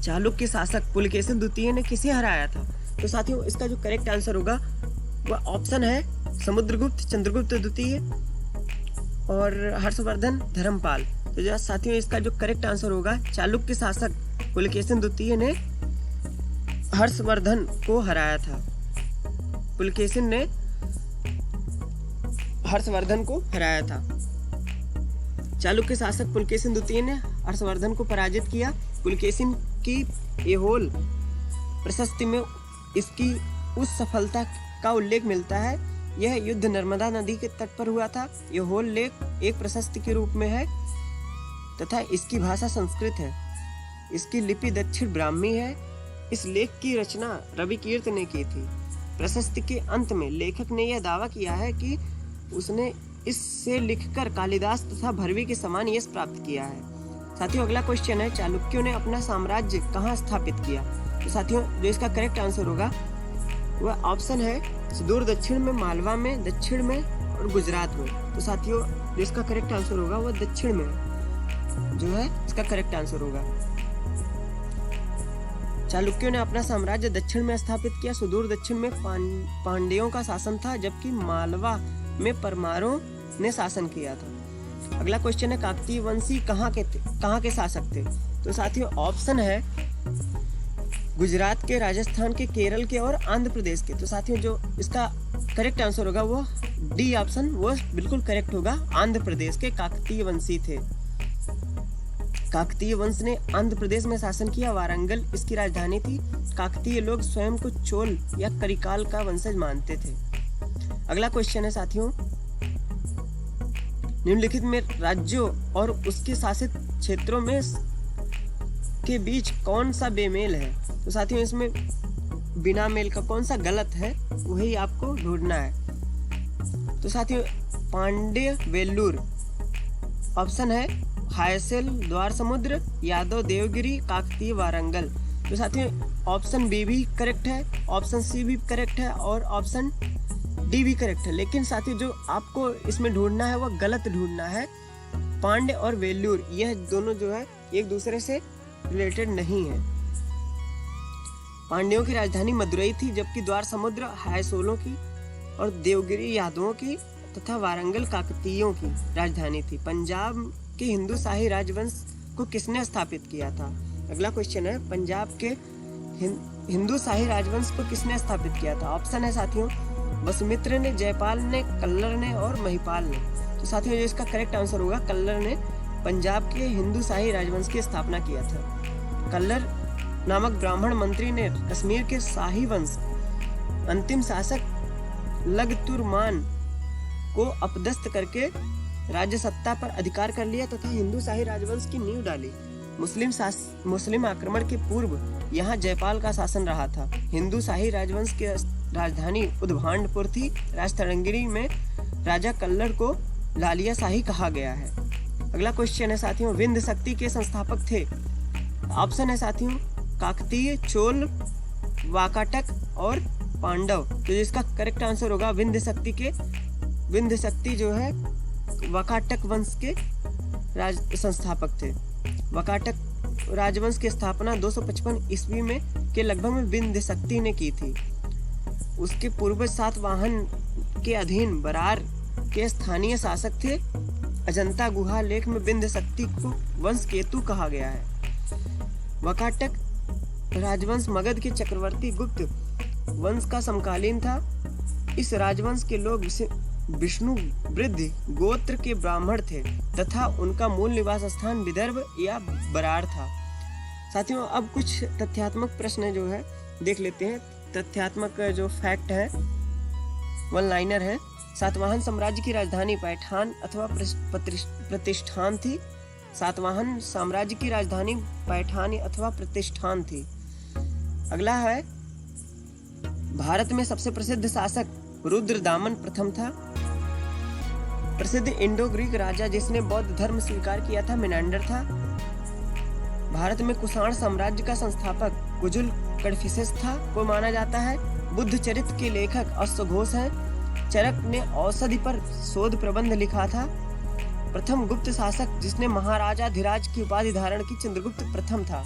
चालुक्य शासक पुलकेशिन द्वितीय ने किसे हराया था? तो साथियों, इसका जो करेक्ट आंसर होगा वह ऑप्शन है समुद्रगुप्त, चंद्रगुप्त द्वितीय और हर्षवर्धन धर्मपाल। तो जो साथियों, इसका जो करेक्ट आंसर होगा चालुक्य शासक पुलकेशिन द्वितीय ने हर्षवर्धन को हराया था। पुलकेशिन ने हर्षवर्धन को हराया था। चालुक्य शासक पुलकेशिन द्वितीय ने हर्षवर्धन को पराजित किया। पुलकेशिन की ऐहोल प्रशस्ति में इसकी उस सफलता का उल्लेख मिलता है। यह युद्ध नर्मदा नदी के तट पर हुआ था। ऐहोल लेख एक प्रशस्ति के रूप में है तथा इसकी भाषा संस्कृत है। इसकी लिपि दक्षिण ब्राह्मी है। इस लेख की रचना रविकीर्त ने की थी। प्रशस्ति के अंत में लेखक ने यह दावा किया है कि उसने इससे लिखकर कालिदास तथा भरवी के समान यश प्राप्त किया है। साथियों अगला क्वेश्चन है, चालुक्यों ने अपना साम्राज्य कहाँ स्थापित किया? तो साथियों जो इसका करेक्ट आंसर होगा वह ऑप्शन है सुदूर दक्षिण में, मालवा में, दक्षिण में और गुजरात में। तो साथियों जो इसका करेक्ट आंसर होगा वह दक्षिण में जो है इसका करेक्ट आंसर होगा। चालुक्यों ने अपना साम्राज्य दक्षिण में स्थापित किया। सुदूर दक्षिण में पांड्यों का शासन था, जबकि मालवा में परमारों ने शासन किया था। अगला क्वेश्चन है, काकतीय वंशी कहाँ के शासक थे? तो साथियों ऑप्शन है गुजरात के, राजस्थान के, केरल के और आंध्र प्रदेश के। तो साथियों जो इसका करेक्ट आंसर होगा वो डी ऑप्शन वो बिल्कुल करेक्ट होगा। आंध्र प्रदेश के काकतीय वंशी थे। काकतीय वंश ने आंध्र प्रदेश में शासन किया। वारंगल इसकी राजधानी थी। काकतीय लोग स्वयं को चोल या करिकाल का वंशज मानते थे। अगला क्वेश्चन है साथियों, निम्नलिखित में राज्यों और उसके शासित क्षेत्रों में के बीच कौन सा बेमेल है? तो साथियों इसमें बिना मेल का कौन सा गलत है वही आपको ढूंढना है। तो साथियों पांड्य वेल्लूर ऑप्शन है, हायसेल द्वार समुद्र, यादव देवगिरी, काकतीय वारंगल। तो साथियों ऑप्शन बी भी करेक्ट है, ऑप्शन सी भी करेक्ट है और ऑप्शन डी भी करेक्ट है। लेकिन साथियों जो आपको इसमें ढूंढना है वह गलत ढूंढना है। पांड्य और वेल्लूर यह दोनों जो है एक दूसरे से रिलेटेड नहीं है। पांड्यों की राजधानी मदुरई थी, जबकि द्वार समुद्र हायसोलों की और देवगिरी यादवों की तथा वारंगल काकतीयों की राजधानी थी। पंजाब के हिंदू शाही राजवंश को किसने स्थापित किया था? अगला क्वेश्चन है, पंजाब के हिंदू शाही राजवंश को किसने स्थापित किया था? ऑप्शन है साथियों वसुमित्र ने, जयपाल ने, कल्लर ने और महिपाल ने। तो साथियों जो इसका करेक्ट आंसर होगा कल्लर ने पंजाब के हिंदू शाही राजवंश की स्थापना किया था। कल्लर नामक ब्राह्मण मंत्री ने कश्मीर के शाही वंश अंतिम शासक लगतुरमान को अपदस्थ करके राज्य सत्ता पर अधिकार कर लिया तथा हिंदू शाही राजवंश की नींव डाली। मुस्लिम आक्रमण के पूर्व यहाँ जयपाल का शासन रहा था। हिंदू शाही राजवंश की राजधानी उद्भांडपुर थी। राजतरंगिणी में राजा कल्लर को लालिया शाही कहा गया है। अगला क्वेश्चन है साथियों, विंध्य शक्ति के संस्थापक थे? ऑप्शन है साथियों काकतीय, चोल, वाकाटक और पांडव। तो इसका करेक्ट आंसर होगा विंध्य शक्ति जो है वाकाटक वंश के संस्थापक थे। वाकाटक राजवंश की स्थापना 255 ईस्वी में के लगभग में विंध्य शक्ति ने की थी। उसके पूर्वज सातवाहन के अधीन बरार के स्थानीय शासक थे। अजंता गुहा लेख में विंध्य शक्ति को वंश केतु कहा गया है। वाकाटक राजवंश मगध के चक्रवर्ती गुप्त वंश का समकालीन था। इस राजवंश के लोग विष्णु वृद्धि गोत्र के ब्राह्मण थे तथा उनका मूल निवास स्थान विदर्भ या बरार था। साथियों अब कुछ तथ्यात्मक प्रश्न जो है देख लेते हैं। तथ्यात्मक जो फैक्ट है वन लाइनर है। सातवाहन साम्राज्य की राजधानी पैठान अथवा प्रतिष्ठान थी। सातवाहन साम्राज्य की राजधानी पैठान अथवा प्रतिष्ठान थी। अगला है, भारत में सबसे प्रसिद्ध शासक रुद्रदामन प्रथम था। प्रसिद्ध इंडो ग्रीक राजा जिसने बौद्ध धर्म स्वीकार किया था मेनांडर था। भारत में कुषाण साम्राज्य का संस्थापक कुजुल कडफिसेस था को माना जाता है। बुद्ध चरित्र के लेखक अश्वघोष हैं। चरक ने औषधि पर शोध प्रबंध लिखा था। प्रथम गुप्त शासक जिसने महाराजाधिराज की उपाधि धारण की चंद्रगुप्त प्रथम था।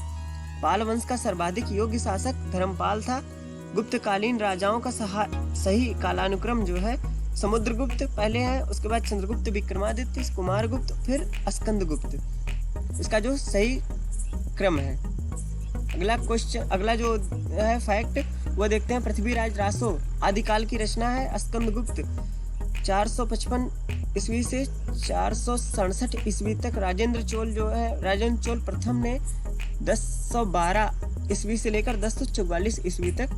पाल वंश का सर्वाधिक योग्य शासक धर्मपाल था। गुप्तकालीन राजाओं का सही कालानुक्रम जो है समुद्रगुप्त पहले है, उसके बाद चंद्रगुप्त, विक्रमादित्य, कुमारगुप्त, फिर स्कंदगुप्त। इसका जो सही क्रम है। अगला जो है फैक्ट वो देखते हैं। पृथ्वीराज रासो आदिकाल की रचना है। स्कंदगुप्त 455 ईस्वी से 467 ईस्वी तक। राजेंद्र चोल प्रथम ने 1012 ईस्वी से लेकर 1044 ईस्वी तक।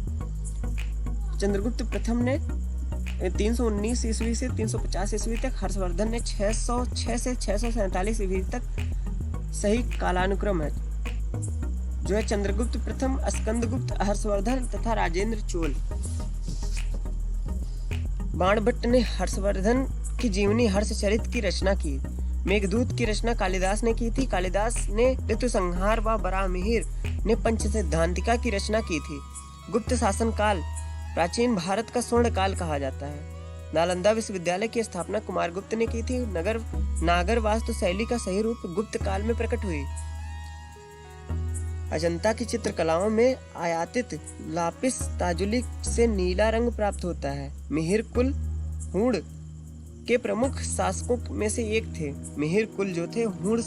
चंद्रगुप्त प्रथम ने 319 ईस्वी से 350 ईस्वी तक। हर्षवर्धन ने 606 से 647 ईस्वी तक। सही कालानुक्रम है जो है चंद्रगुप्त प्रथम, स्कंदगुप्त, हर्षवर्धन तथा राजेंद्र चोल। बाणभट्ट ने हर्षवर्धन की जीवनी हर्षचरित की रचना की। मेघदूत की रचना कालिदास ने की थी। कालिदास ने ऋतु संहार व बराहमिहिर ने पंच सिद्धांतिका की रचना की थी। गुप्त शासन काल प्राचीन भारत का स्वर्ण काल कहा जाता है। नालंदा विश्वविद्यालय की स्थापना कुमारगुप्त ने की थी। नागर वास्तु शैली का सही रूप गुप्त काल में प्रकट हुई। अजंता की चित्रकलाओं में आयातित लापिस लाजुली से नीला रंग प्राप्त होता है। मिहिर कुल हूण के प्रमुख शासकों में से एक थे। मिहिर कुल जो थे हूण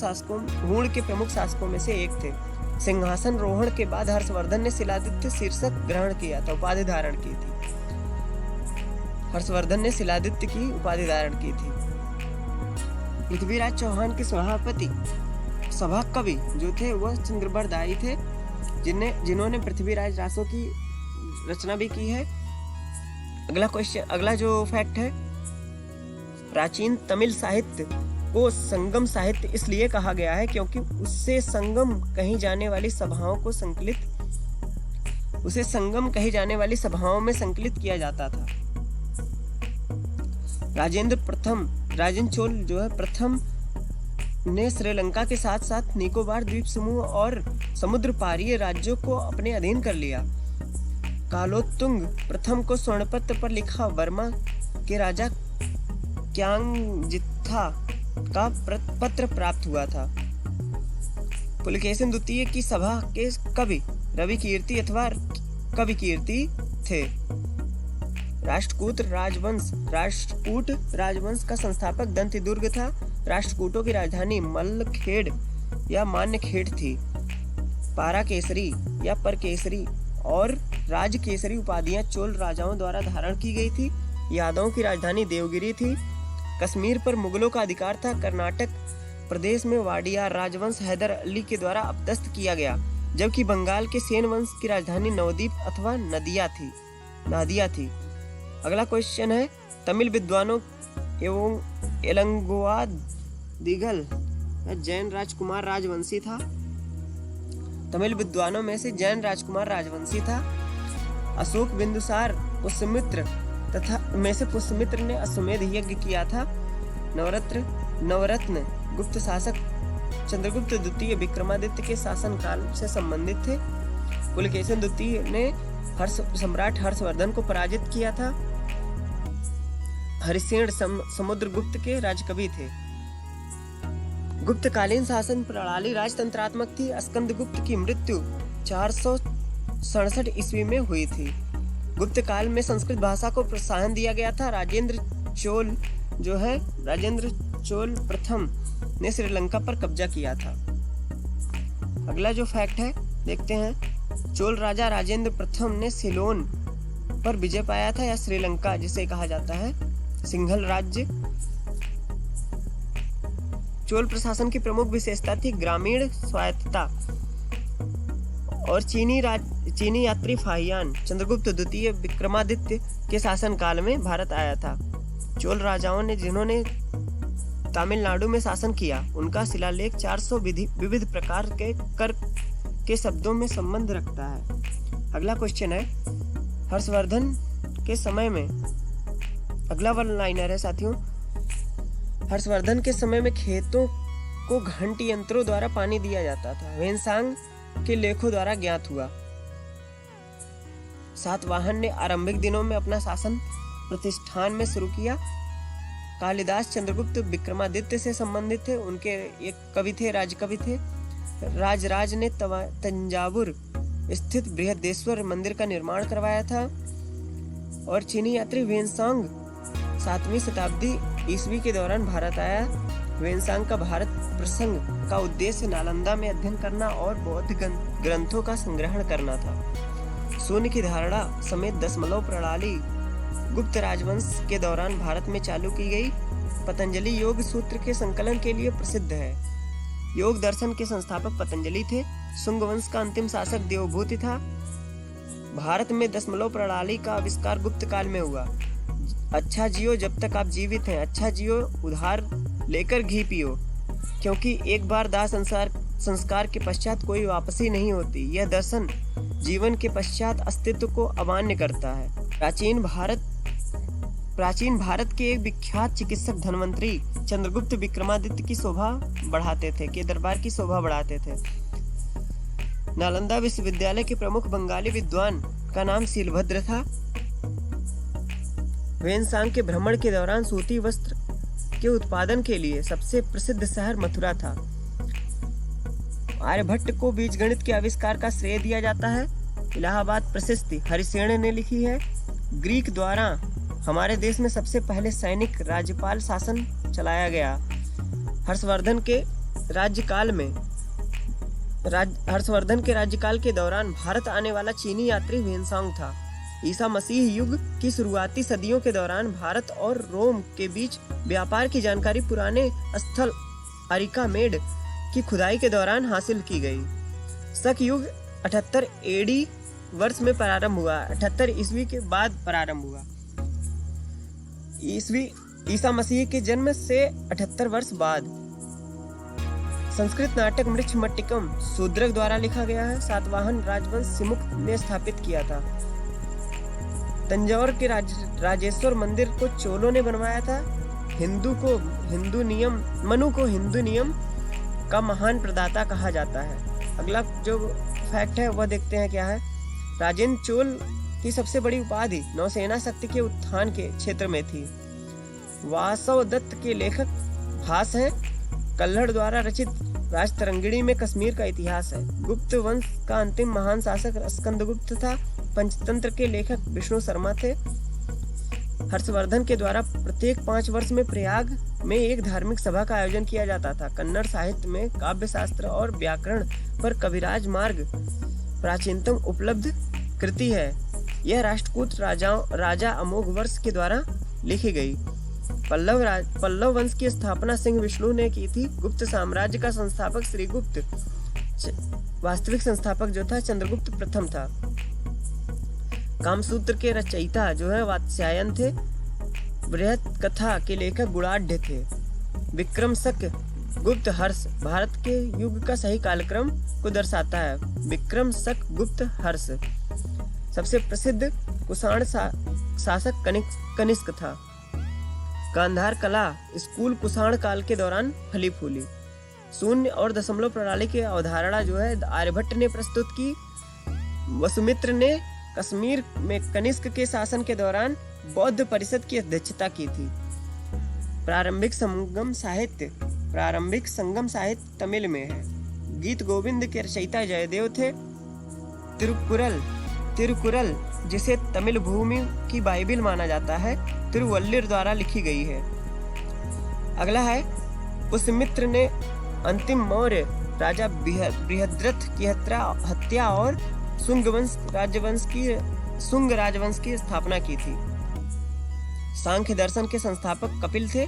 के प्रमुख शासकों में से एक थे। सिंहासन रोहण के बाद हर्षवर्धन ने शिलादित्य शीर्षक ग्रहण किया था, उपाधि धारण की थी। हर्षवर्धन ने शिलादित्य की उपाधि धारण की थी। पृथ्वीराज चौहान के सभापति सभा कवि जो थे वह चंद्रबरदाई थे, जिन्होंने पृथ्वीराज रासों की रचना भी की है। अगला जो फैक्ट है, प्राचीन तमिल साहित्य को संगम साहित्य इसलिए कहा गया है क्योंकि उससे संगम कही जाने वाली सभाओं में संकलित किया जाता था। राजेंद्र चोल जो है प्रथम ने श्रीलंका के साथ साथ निकोबार द्वीप समूह और समुद्र पारीय राज्यों को अपने अधीन कर लिया। कालोत्तुंग प्रथम को स्वर्णपत्र पर लिखा वर्मा के राजा क्यांगजित्था का पत्र प्राप्त हुआ था। पुलकेशिन द्वितीय की सभा के कवि रवि कीर्ति अथवा कवि कीर्ति थे। राष्ट्रकूट राजवंश का संस्थापक दंतिदुर्ग था। राष्ट्रकूटों की राजधानी मल्लखेड़ या मान्यखेड़ थी। पाराकेसरी या परकेसरी और राजकेसरी उपाधियां चोल राजाओं द्वारा धारण की गई थी। यादवों की राजधानी देवगिरी थी। कश्मीर पर मुगलों का अधिकार था। कर्नाटक प्रदेश में वाडियार राजवंश हैदर अली के द्वारा अपदस्थ किया गया, जबकि बंगाल के सेन वंश की राजधानी नवद्वीप अथवा नादिया थी। अगला क्वेश्चन है, तमिल विद्वानों एवं एलंगोआ दिगल जैन राजकुमार राजवंशी था। तमिल विद्वानों में से जैन राजकुमार राजवंशी था। अशोक बिंदुसार पुष्यमित्र ने अश्वमेध यज्ञ किया था। नवरत्न गुप्त शासक चंद्रगुप्त द्वितीय विक्रमादित्य के शासन काल से संबंधित थे। पुलकेशिन द्वितीय ने सम्राट हर्षवर्धन को पराजित किया था। हरिसेन समुद्रगुप्त के राजकवि थे। गुप्तकालीन शासन प्रणाली राजतंत्रात्मक थी। स्कंदगुप्त की मृत्यु 467 ईस्वी में हुई थी। गुप्त काल में संस्कृत भाषा को प्रोत्साहन दिया गया था। राजेंद्र चोल प्रथम ने श्रीलंका पर कब्जा किया था। अगला जो फैक्ट है देखते हैं। चोल राजा राजेंद्र प्रथम ने सिलोन पर विजय पाया था, या श्रीलंका जिसे कहा जाता है सिंघल राज्य। चोल प्रशासन की प्रमुख विशेषता थी ग्रामीण स्वायत्तता और चीनी यात्री फाहियान चंद्रगुप्त द्वितीय विक्रमादित्य के शासन काल में भारत आया था। चोल राजाओं ने जिन्होंने तमिलनाडु में शासन किया, उनका शिलालेख 400 विविध प्रकार के कर के शब्दों में संबंध रखता है। अगला क्वेश्चन है, हर्षवर्धन के समय में, अगला वन लाइनर है साथियों, हर्षवर्धन के समय में खेतों को घंटी यंत्रों द्वारा पानी दिया जाता था। वेनसांग के लेखों द्वारा ज्ञात हुआ। सातवाहन ने आरंभिक दिनों में अपना शासन प्रतिष्ठान में शुरू किया। कालिदास चंद्रगुप्त विक्रमादित्य से संबंधित थे। उनके एक कवि थे, राजकवि थे। राजराज ने तंजावुर स्थित बृहदेश्वर मंदिर का निर्माण करवाया था। और चीनी यात्री वेनसांग 7वीं शताब्दी ईस्वी के दौरान भारत आया। वेनसांग का भारत प्रसंग का उद्देश्य नालंदा में अध्ययन करना और बौद्ध ग्रंथों का संग्रहण करना था। शून्य की धारणा समेत दशमलव प्रणाली गुप्त राजवंश के दौरान भारत में चालू की गई। पतंजलि योग सूत्र के संकलन के लिए प्रसिद्ध है। योग दर्शन के संस्थापक पतंजलि थे। शुंग वंश का अंतिम शासक देवभूति था। भारत में दशमलव प्रणाली का आविष्कार गुप्त काल में हुआ। अच्छा जियो जब तक आप जीवित हैं, अच्छा जियो उधार लेकर घी पियो, क्योंकि एक बार दाह संस्कार के पश्चात कोई वापसी नहीं होती। यह दर्शन जीवन के पश्चात अस्तित्व को अमान्य करता है। प्राचीन भारत प्राचीन भारत के एक विख्यात चिकित्सक धन्वंतरी चंद्रगुप्त विक्रमादित्य की शोभा बढ़ाते थे, के दरबार की शोभा बढ़ाते थे। नालंदा विश्वविद्यालय के प्रमुख बंगाली विद्वान का नाम शीलभद्र था। वेनसांग के भ्रमण के दौरान सूती वस्त्र के उत्पादन के लिए सबसे प्रसिद्ध शहर मथुरा था। आर्यभट्ट को बीजगणित के आविष्कार का श्रेय दिया जाता है। इलाहाबाद प्रशस्ति हरिसेन ने लिखी है। ग्रीक द्वारा हमारे देश में सबसे पहले सैनिक राज्यपाल शासन चलाया गया। हर्षवर्धन के राज्यकाल के दौरान भारत आने वाला चीनी यात्री वेनसांग था। ईसा मसीह युग की शुरुआती सदियों के दौरान भारत और रोम के बीच व्यापार की जानकारी पुराने स्थल अरिकामेड की खुदाई के दौरान हासिल की गई। शक युग 78 एडी वर्ष में प्रारंभ हुआ। 78 ईस्वी के बाद प्रारंभ हुआ। ईसा मसीह के जन्म से 78 वर्ष बाद। संस्कृत नाटक मृच्छमट्टिकम शूद्रक द्वारा लिखा गया है। सातवाहन राजवंश सिमुक ने स्थापित किया था। तंजौर के राजेश्वर मंदिर को चोलों ने बनवाया था। मनु को हिंदू नियम का महान प्रदाता कहा जाता है। अगला जो फैक्ट है वह देखते हैं क्या है। राजेंद्र चोल की सबसे बड़ी उपाधि नौसेना शक्ति के उत्थान के क्षेत्र में थी। वासव दत्त के लेखक भास हैं। कल्हड़ द्वारा रचित राजतरंगिणी में कश्मीर का इतिहास है। गुप्त वंश का अंतिम महान शासक स्कंदगुप्त था। पंचतंत्र के लेखक विष्णु शर्मा थे। हर्षवर्धन के द्वारा प्रत्येक 5 वर्ष में प्रयाग में एक धार्मिक सभा का आयोजन किया जाता था। कन्नड़ साहित्य में काव्य शास्त्र और व्याकरण पर कविराज मार्ग प्राचीनतम उपलब्ध कृति है। यह राष्ट्रकूट राजा अमोघ वर्ष के द्वारा लिखी गई। पल्लव वंश की स्थापना सिंह विष्णु ने की थी। गुप्त साम्राज्य का संस्थापक श्रीगुप्त, वास्तविक संस्थापक जो था चंद्रगुप्त प्रथम था। कामसूत्र के रचयिता जो है वात्स्यायन थे। बृहत कथा के लेखक गुणाढ़ थे। विक्रम शक गुप्त हर्ष भारत के युग का सही कालक्रम को दर्शाता है। विक्रम शक गुप्त हर्ष सबसे प्रसिद्ध कुषाण शासक कनिष्क था। गांधार कला स्कूल कुषाण काल के दौरान फली फूली। शून्य और दशमलव प्रणाली की अवधारणा जो है आर्यभट्ट ने प्रस्तुत की। वसुमित्र ने कश्मीर में कनिष्क के शासन के दौरान बौद्ध परिषद की अध्यक्षता की थी। प्रारंभिक संगम साहित्य तमिल में है। गीत गोविंद के रचयिता जयदेव थे। तिरुकुरल जिसे तमिल भूमि की बाइबिल माना जाता है, तिरुवल्लिर द्वारा लिखी गई है। अगला है पुष्यमित्र ने अंतिम मौर्य राजा बृहद्रथ की हत्या और शुंग राजवंश की स्थापना की थी। सांख्य दर्शन के संस्थापक कपिल थे।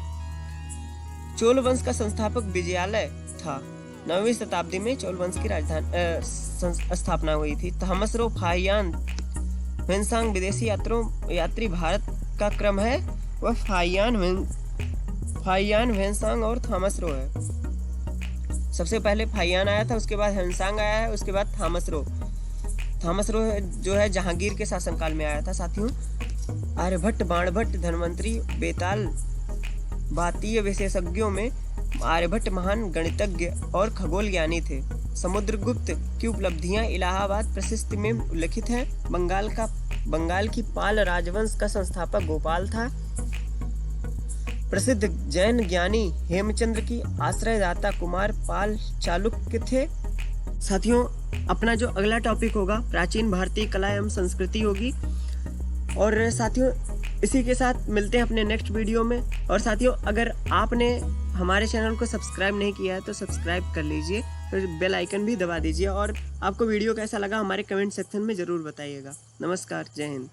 चोल वंश का संस्थापक विजयालय था। 9वीं शताब्दी में चोल वंश की राजधानी स्थापना हुई थी। थॉमसरो फाहियान वेनसांग विदेशी यात्री भारत का क्रम है वह फाहियान वेनसांग और थॉमसरो है। सबसे पहले फाहियान आया था, उसके बाद वेनसांग आया है, उसके बाद थॉमसरो जो है जहांगीर के शासनकाल में आया था। साथियों, आर्यभट्ट, बाणभट्ट, धन्वंतरी, बेताल बातीय विशेषज्ञों में आर्यभट्ट महान गणितज्ञ और खगोल ज्ञानी थे। समुद्रगुप्त की उपलब्धियां इलाहाबाद प्रशस्ति में उल्लिखित हैं। बंगाल की पाल राजवंश का संस्थापक गोपाल था। प्रसिद्ध जैन ज्ञानी हेमचंद्र की आश्रयदाता कुमार पाल चालुक्य थे। साथियों, अपना जो अगला टॉपिक होगा प्राचीन भारतीय कला एवं संस्कृति होगी। और साथियों, इसी के साथ मिलते हैं अपने नेक्स्ट वीडियो में। और साथियों, अगर आपने हमारे चैनल को सब्सक्राइब नहीं किया है तो सब्सक्राइब कर लीजिए और बेल आइकन भी दबा दीजिए। और आपको वीडियो कैसा लगा हमारे कमेंट सेक्शन में ज़रूर बताइएगा। नमस्कार, जय हिंद।